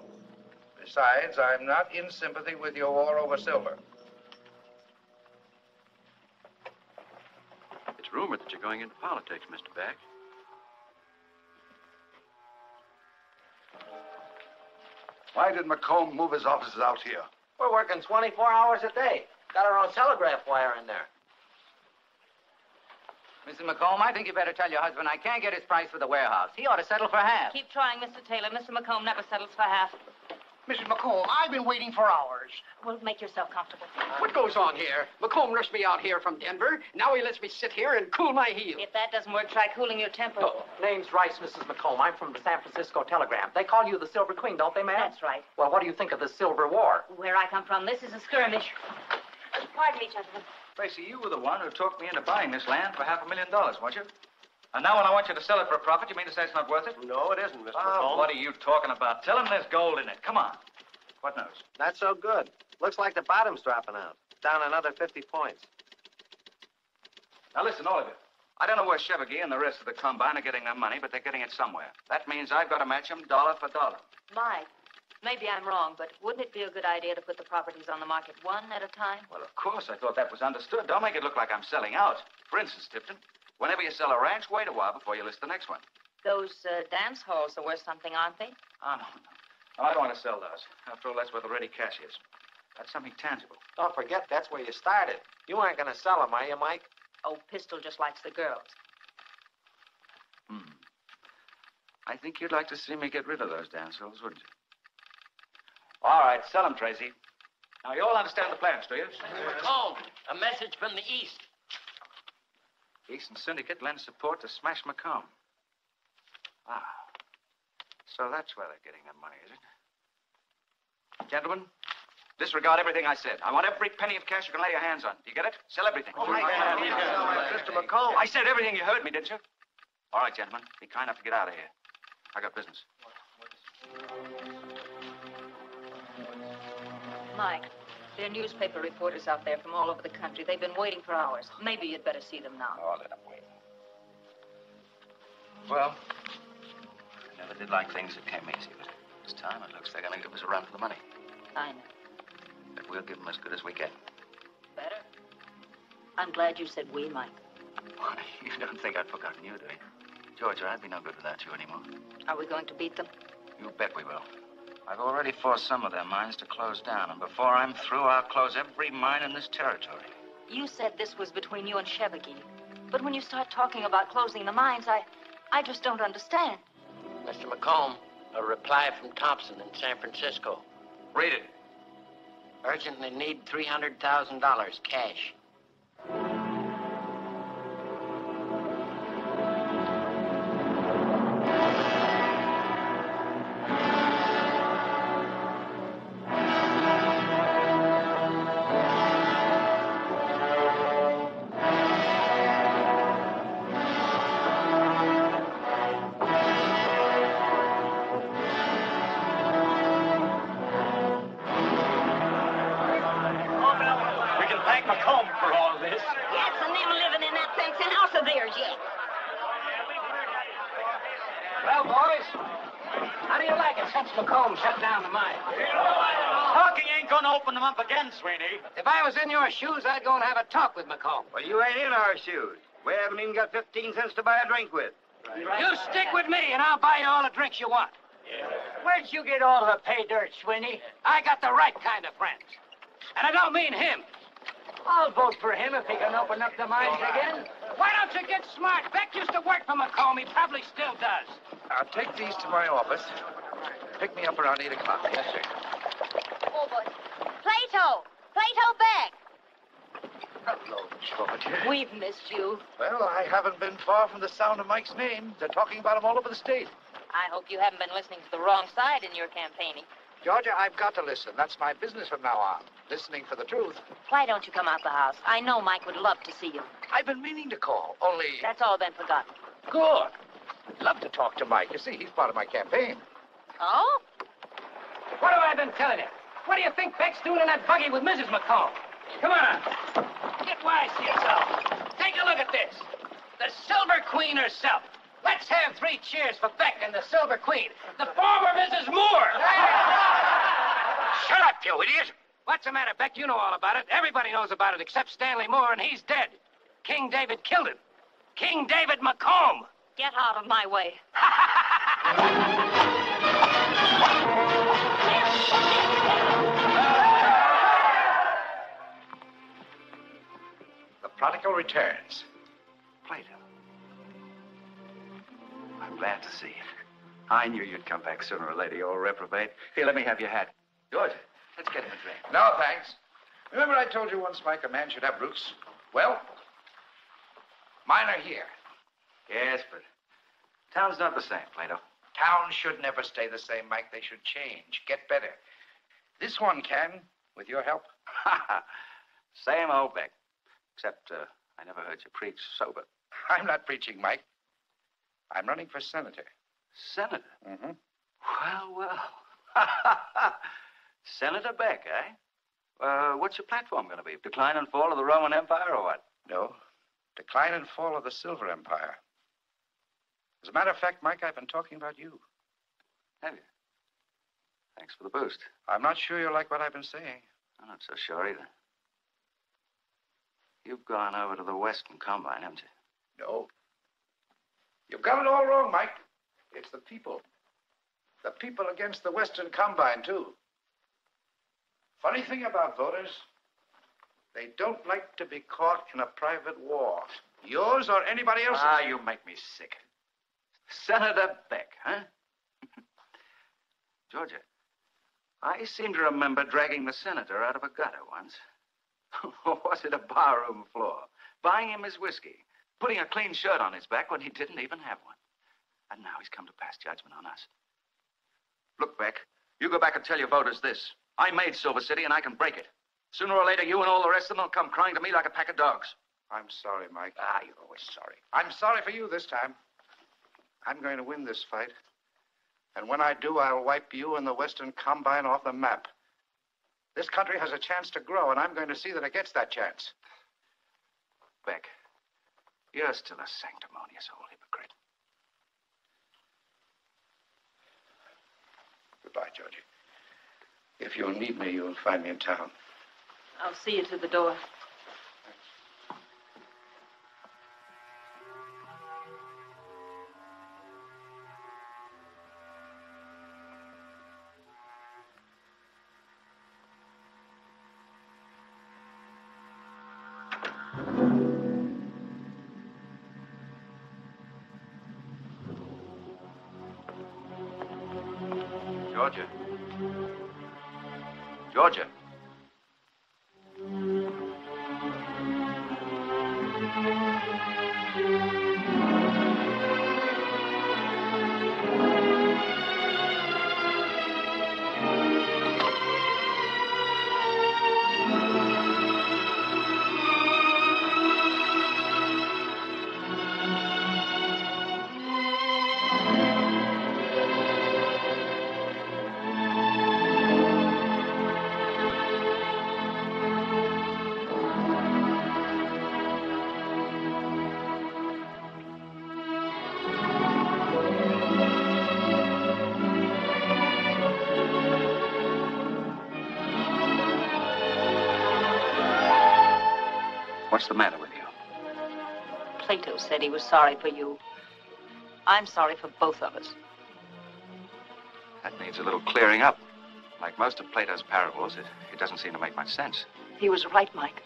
Besides, I'm not in sympathy with your war over silver. It's rumored that you're going into politics, Mr. Beck. Why did McComb move his offices out here? We're working 24 hours a day. Got our own telegraph wire in there. Mrs. McComb, I think you better tell your husband I can't get his price for the warehouse. He ought to settle for half. Keep trying, Mr. Taylor. Mr. McComb never settles for half. Mrs. McComb, I've been waiting for hours. Well, make yourself comfortable. What goes on here? McComb rushed me out here from Denver. Now he lets me sit here and cool my heels. If that doesn't work, try cooling your temper. Oh, name's Rice, Mrs. McComb. I'm from the San Francisco Telegram. They call you the Silver Queen, don't they, ma'am? That's right. Well, what do you think of the Silver War? Where I come from, this is a skirmish. Pardon me, gentlemen. Tracy, you were the one who talked me into buying this land for $500,000, weren't you? And now when I want you to sell it for a profit, you mean to say it's not worth it? No, it isn't, Mr. Oh, McComb. what are you talking about? Tell him there's gold in it. Come on. What news? Not so good. Looks like the bottom's dropping out. Down another 50 points. Now listen, all of you. I don't know where Chevigny and the rest of the combine are getting their money, but they're getting it somewhere. That means I've got to match them dollar for dollar. Mike, maybe I'm wrong, but wouldn't it be a good idea to put the properties on the market one at a time? Well, of course, I thought that was understood. Don't make it look like I'm selling out. For instance, Tipton, whenever you sell a ranch, wait a while before you list the next one. Those dance halls are worth something, aren't they? Oh, no. No, I don't want to sell those. After all, that's where the ready cash is. That's something tangible. Don't forget, that's where you started. You aren't going to sell them, are you, Mike? Oh, Pistol just likes the girls. I think you'd like to see me get rid of those dance halls, wouldn't you? All right, sell them, Tracy. Now, you all understand the plans, do you? Home, a message from the East. Eastern Syndicate lends support to Smash McComb. Ah. So that's where they're getting their money, is it? Gentlemen, disregard everything I said. I want every penny of cash you can lay your hands on. Do you get it? Sell everything. Oh, my God. Mr. McComb. I said everything. You heard me, didn't you? All right, gentlemen. Be kind enough to get out of here. I got business. Mike, there are newspaper reporters out there from all over the country. They've been waiting for hours. Maybe you'd better see them now. Oh, let them wait. Well, I never did like things that came easy, but this time it looks they're going to give us a run for the money. I know. But we'll give them as good as we get. Better? I'm glad you said we, Mike. You don't think I'd forgotten you, do you? Georgia, I'd be no good without you anymore. Are we going to beat them? You bet we will. I've already forced some of their mines to close down, and before I'm through, I'll close every mine in this territory. You said this was between you and Chevigny. But when you start talking about closing the mines, I just don't understand. Mr. McComb, a reply from Thompson in San Francisco. Read it. Urgently need $300,000 cash. Well, boys, how do you like it since McComb shut down the mine? Talking ain't gonna open them up again, Sweeney. If I was in your shoes, I'd go and have a talk with McComb. Well, you ain't in our shoes. We haven't even got 15 cents to buy a drink with. You stick with me, and I'll buy you all the drinks you want. Where'd you get all the pay dirt, Sweeney? I got the right kind of friends. And I don't mean him. I'll vote for him if he can open up the mines again. Why don't you get smart? Beck used to work for McComb. He probably still does. I'll take these to my office. Pick me up around 8 o'clock. Yes, sir. Oh, boy. Plato! Plato Beck! Hello, Georgia. We've missed you. Well, I haven't been far from the sound of Mike's name. They're talking about him all over the state. I hope you haven't been listening to the wrong side in your campaigning. Georgia, I've got to listen. That's my business from now on. Listening for the truth. Why don't you come out the house? I know Mike would love to see you. I've been meaning to call, only... That's all been forgotten. Good. I'd love to talk to Mike. You see, he's part of my campaign. Oh? What have I been telling you? What do you think Beck's doing in that buggy with Mrs. McComb? Come on. Get wise to yourself. Take a look at this. The Silver Queen herself. Let's have 3 cheers for Beck and the Silver Queen, the former Mrs. Moore. Shut up, you idiot. What's the matter, Beck? You know all about it. Everybody knows about it except Stanley Moore, and he's dead. King David killed him. King David McComb. Get out of my way. The prodigal returns. Plato. I'm glad to see you. I knew you'd come back sooner or later, you old reprobate. Here, let me have your hat. George, let's get him a drink. No, thanks. Remember I told you once, Mike, a man should have roots? Well, mine are here. Yes, but town's not the same, Plato. Towns should never stay the same, Mike. They should change, get better. This one can, with your help. Same old Beck. Except I never heard you preach sober. I'm not preaching, Mike. I'm running for senator. Senator? Mm-hmm. Well. Senator Beck, eh? What's your platform going to be? Decline and fall of the Roman Empire or what? No. Decline and fall of the Silver Empire. As a matter of fact, Mike, I've been talking about you. Have you? Thanks for the boost. I'm not sure you'll like what I've been saying. I'm not so sure either. You've gone over to the Western Combine, haven't you? No. You've got it all wrong, Mike. It's the people. The people against the Western Combine, too. Funny thing about voters, they don't like to be caught in a private war. Yours or anybody else's. Ah, you make me sick. Senator Beck, huh? Georgia, I seem to remember dragging the senator out of a gutter once. Or was it a barroom floor? Buying him his whiskey. Putting a clean shirt on his back when he didn't even have one. And now he's come to pass judgment on us. Look, Beck, you go back and tell your voters this. I made Silver City and I can break it. Sooner or later, you and all the rest of them will come crying to me like a pack of dogs. I'm sorry, Mike. Ah, you're always sorry. I'm sorry for you this time. I'm going to win this fight. And when I do, I'll wipe you and the Western Combine off the map. This country has a chance to grow, and I'm going to see that it gets that chance. Beck, you're still a sanctimonious old hypocrite. Goodbye, Georgie. If you'll need me, you'll find me in town. I'll see you to the door. Georgia. Georgia. What's the matter with you? Plato said he was sorry for you. I'm sorry for both of us. That needs a little clearing up. Like most of Plato's parables, it doesn't seem to make much sense. He was right, Mike.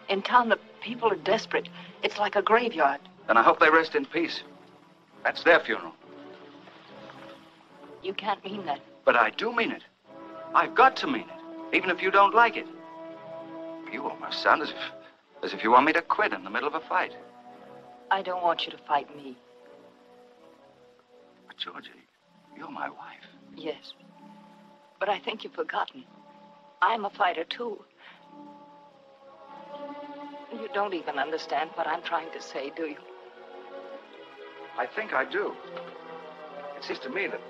In town, the people are desperate. It's like a graveyard. Then I hope they rest in peace. That's their funeral. You can't mean that. But I do mean it. I've got to mean it, even if you don't like it. You almost sound as if you want me to quit in the middle of a fight. I don't want you to fight me. But, Georgie, you're my wife. Yes. But I think you've forgotten. I'm a fighter, too. You don't even understand what I'm trying to say, do you? I think I do. It seems to me that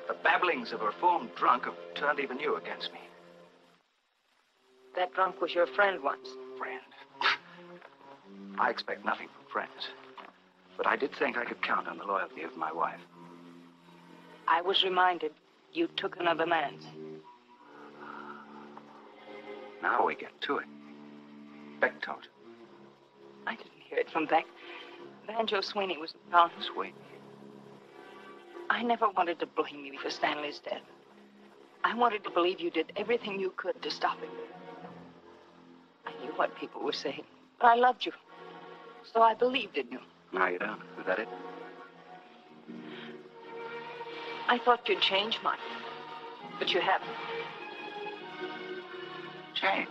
the babblings of a reformed drunk have turned even you against me. That drunk was your friend once. Friend? I expect nothing from friends. But I did think I could count on the loyalty of my wife. I was reminded you took another man's. Now we get to it. Beck told you. I didn't hear it from Beck. Banjo Sweeney was in town. Sweeney? I never wanted to blame you for Stanley's death. I wanted to believe you did everything you could to stop him. I knew what people were saying, but I loved you. So I believed in you. Now you don't. Is that it? I thought you'd change, Mike. But you haven't. Change?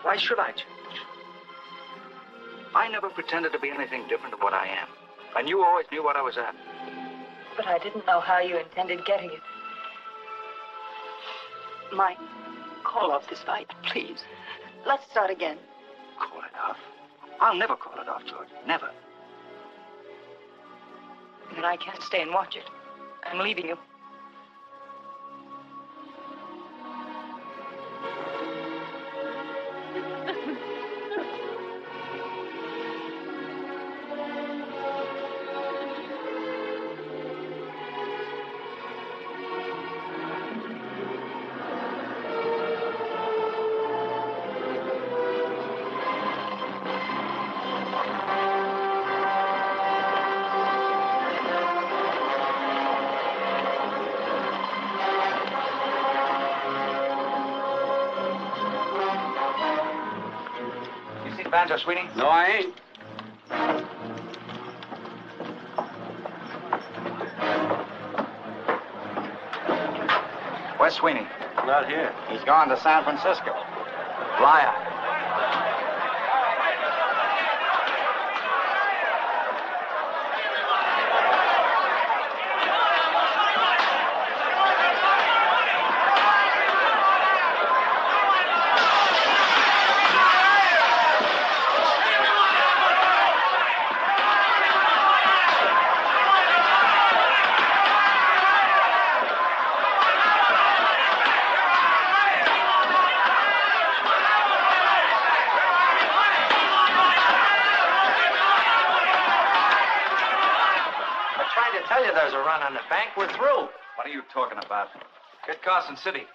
Why should I change? I never pretended to be anything different than what I am. And you always knew what I was at. But I didn't know how you intended getting it. Mike, call off this fight, please. Let's start again. Call it off? I'll never call it off, George. Never. But I can't stay and watch it. I'm leaving you. Banjo, Sweeney? No, I ain't. Where's Sweeney? Not here. He's gone to San Francisco. Liar. There's a run on the bank. We're through. What are you talking about? Get Carson City.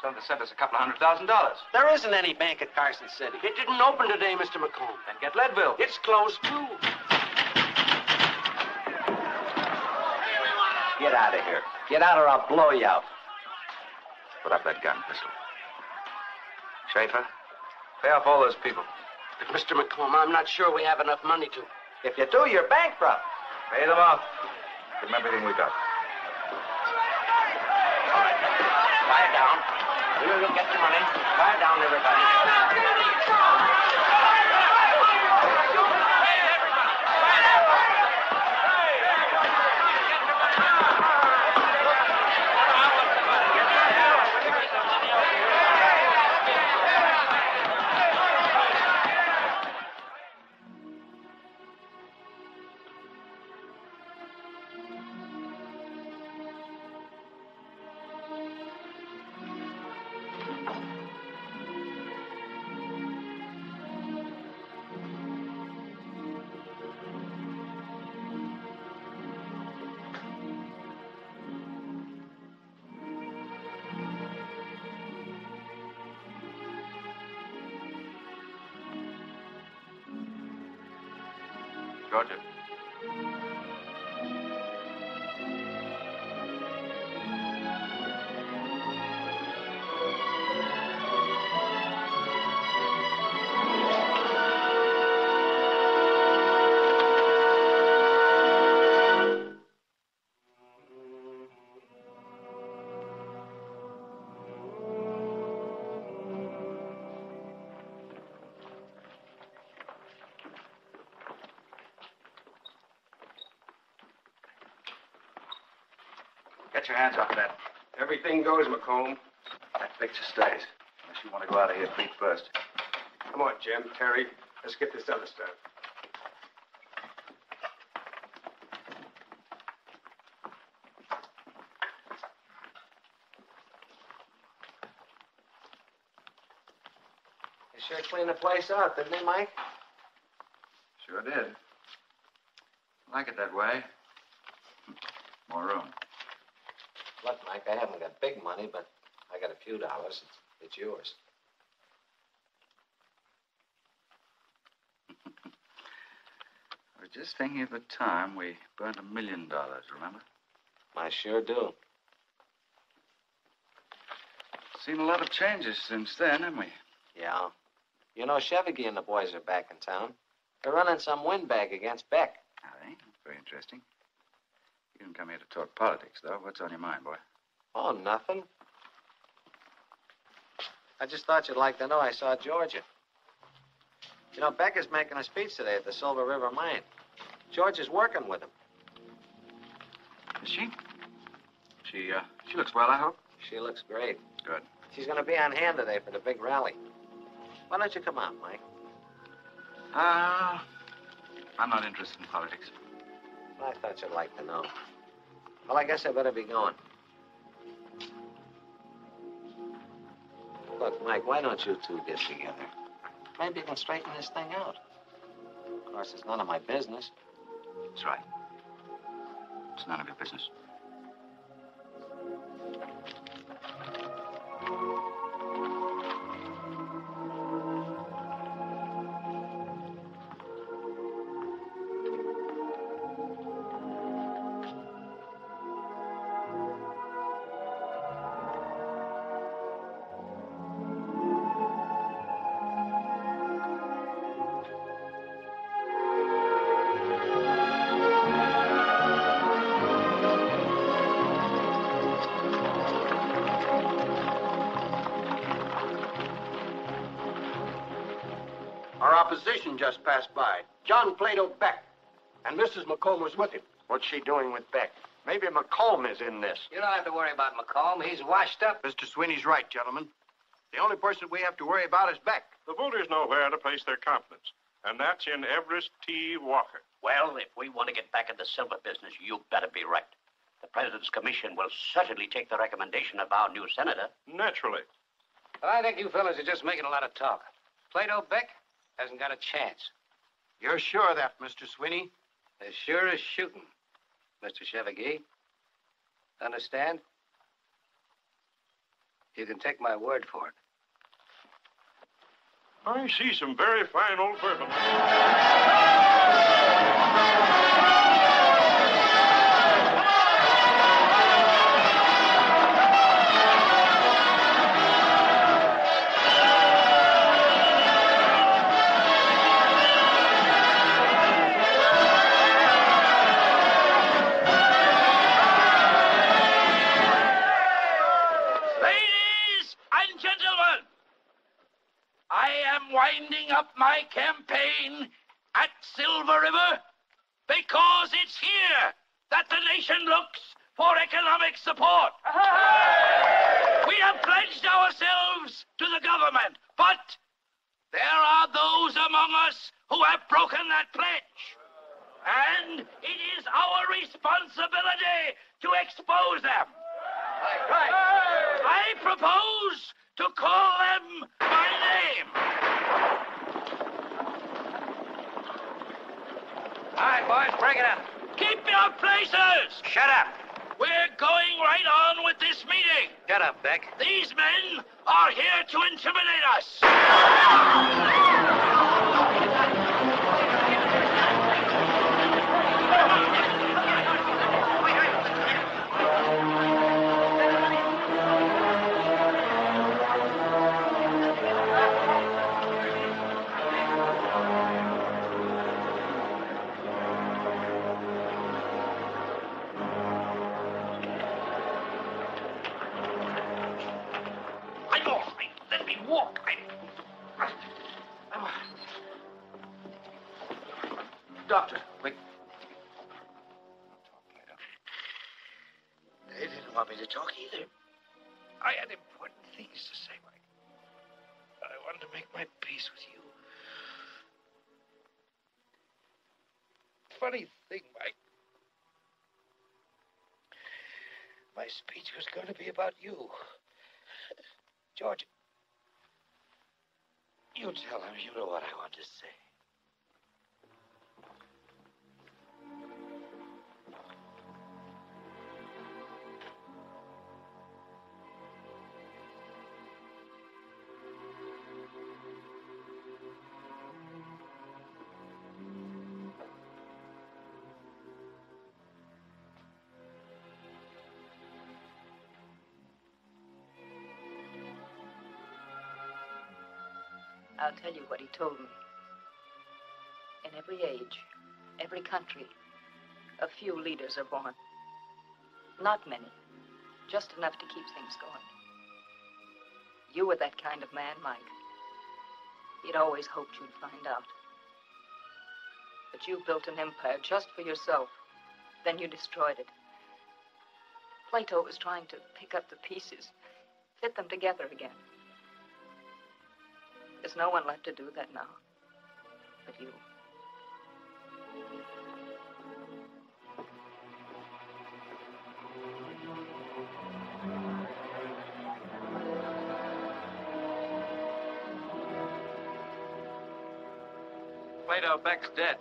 Tell them to send us $200,000. There isn't any bank at Carson City. It didn't open today, Mr. McComb. Then get Leadville. It's closed, too. Get out of here. Get out or I'll blow you out. Put up that gun, pistol. Schaefer, pay off all those people. But, Mr. McComb, I'm not sure we have enough money to. If you do, you're bankrupt. Pay them off. Give them everything we got. All right. Quiet down. We'll get your money. Quiet down, everybody. Georgia. Get your hands off of that. Everything goes, McComb. That picture stays. Unless you want to go out of here feet first. Come on, Jim, Terry. Let's get this other stuff. They sure cleaned the place out, didn't they, Mike? Sure did. I like it that way. More room. Look, Mike, I haven't got big money, but I got a few dollars. It's yours. I was just thinking of the time we burnt $1 million, remember? I sure do. Seen a lot of changes since then, haven't we? Yeah. You know, Chevy and the boys are back in town. They're running some windbag against Beck. Are they? Very interesting. You didn't come here to talk politics, though. What's on your mind, boy? Oh, nothing. I just thought you'd like to know I saw Georgia. You know, Beck is making a speech today at the Silver River Mine. George is working with him. Is she? She looks well, I hope? She looks great. Good. She's going to be on hand today for the big rally. Why don't you come out, Mike? I'm not interested in politics. I thought you'd like to know. Well, I guess I better be going. Look, Mike, why don't you two get together? Maybe you can straighten this thing out. Of course, it's none of my business. That's right. It's none of your business. Our opposition just passed by. John Plato Beck. And Mrs. McComb was with him. What's she doing with Beck? Maybe McComb is in this. You don't have to worry about McComb. He's washed up. Mr. Sweeney's right, gentlemen. The only person we have to worry about is Beck. The voters know where to place their confidence, and that's in Everest T. Walker. Well, if we want to get back in the silver business, you better be right. The President's Commission will certainly take the recommendation of our new senator. Naturally. But I think you fellas are just making a lot of talk. Plato Beck hasn't got a chance. You're sure of that, Mr. Sweeney? As sure as shooting, Mr. Chevigee. Understand? You can take my word for it. I see some very fine old bourbon. Winding up my campaign at Silver River because it's here that the nation looks for economic support. We have pledged ourselves to the government, but there are those among us who have broken that pledge. And it is our responsibility to expose them. Right. I propose to call them by name. All right, boys, break it up. Keep your places. Shut up. We're going right on with this meeting. Shut up, Beck. These men are here to intimidate us. Let me walk. Doctor, wait. They didn't want me to talk either. I had important things to say, Mike. I wanted to make my peace with you. Funny thing, Mike. My speech was going to be about you. George, you tell him you know what I want to say. I'll tell you what he told me. In every age, every country, a few leaders are born. Not many, just enough to keep things going. You were that kind of man, Mike. He'd always hoped you'd find out. But you built an empire just for yourself. Then you destroyed it. Plato was trying to pick up the pieces, fit them together again. There's no one left to do that now but you. Plato, Beck's dead.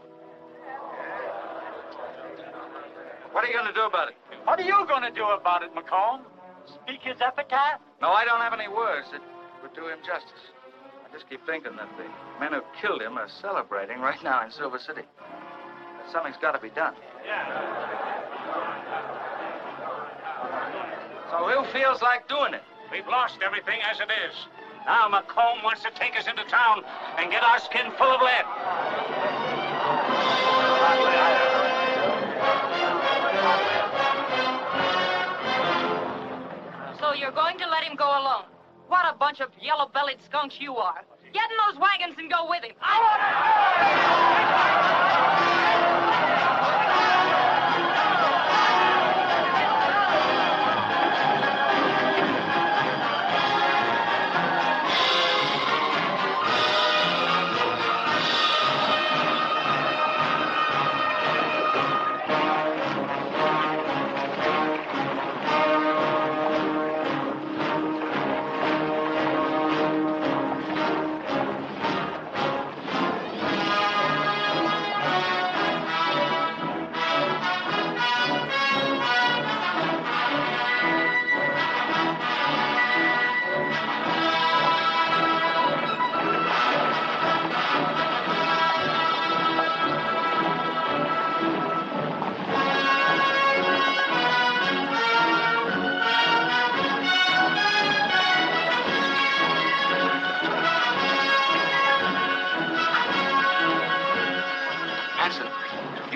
What are you going to do about it? What are you going to do about it, McComb? Speak his epitaph? No, I don't have any words that would do him justice. I just keep thinking that the men who killed him are celebrating right now in Silver City. That something's got to be done. So who feels like doing it? We've lost everything as it is. Now McComb wants to take us into town and get our skin full of lead. So you're going to let him go alone? What a bunch of yellow-bellied skunks you are. Get in those wagons and go with him.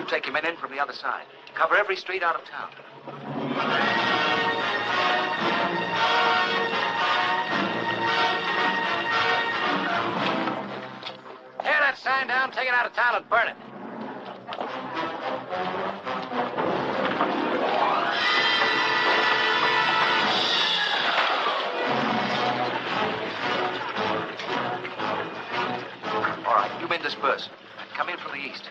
Take your men in from the other side. Cover every street out of town. Tear that sign down, take it out of town, and burn it. All right, you men disperse. Come in from the east.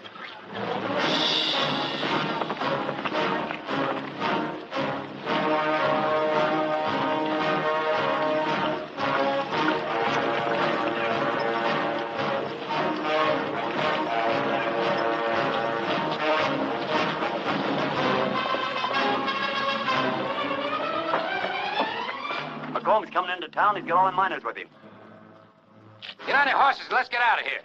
McComb's coming into town. He's got all the miners with him. Get on your horses and let's get out of here.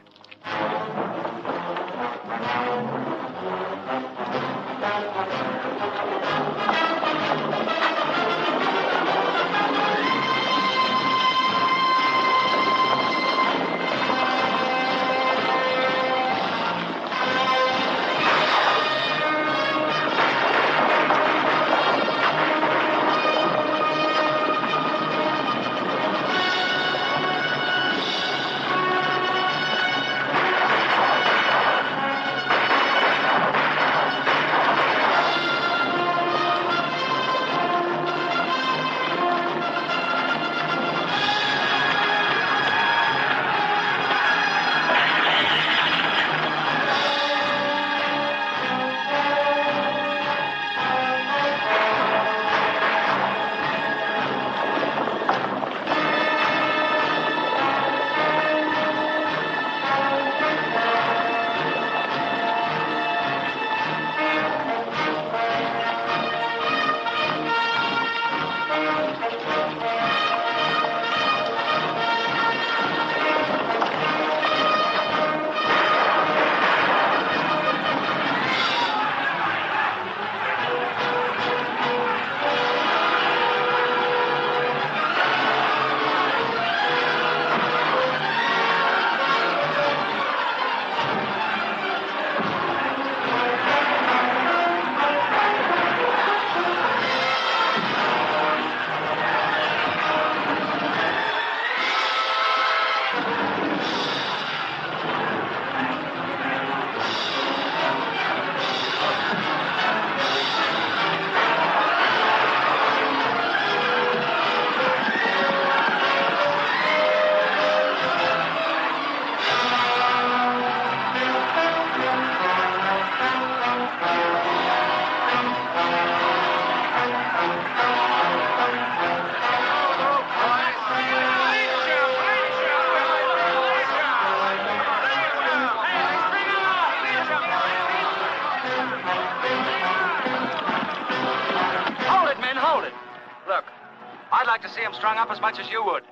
like to see him strung up as much as you would.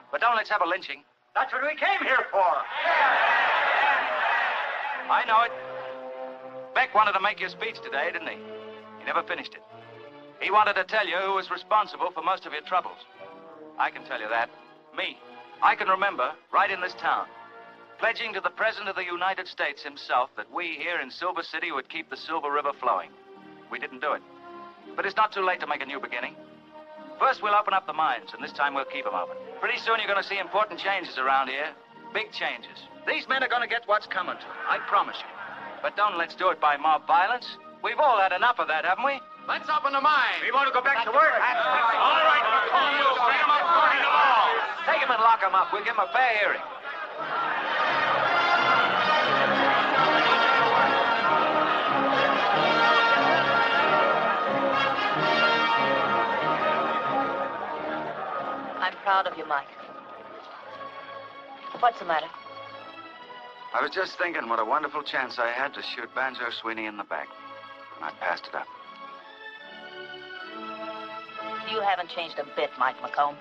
But don't let's have a lynching. That's what we came here for. I know it. Beck wanted to make your speech today, didn't he? He never finished it. He wanted to tell you who was responsible for most of your troubles. I can tell you that. Me. I can remember, right in this town, pledging to the President of the United States himself that we here in Silver City would keep the Silver River flowing. We didn't do it. But it's not too late to make a new beginning. First, we'll open up the mines, and this time we'll keep them open. Pretty soon you're going to see important changes around here. Big changes. These men are going to get what's coming to them, I promise you. But don't let's do it by mob violence. We've all had enough of that, haven't we? Let's open the mine. We want to go back to work. All right, McComb, we'll bring him up according to law. Take him and lock him up. We'll give him a fair hearing. I'm proud of you, Mike. What's the matter? I was just thinking what a wonderful chance I had to shoot Banjo Sweeney in the back. And I passed it up. You haven't changed a bit, Mike McComb.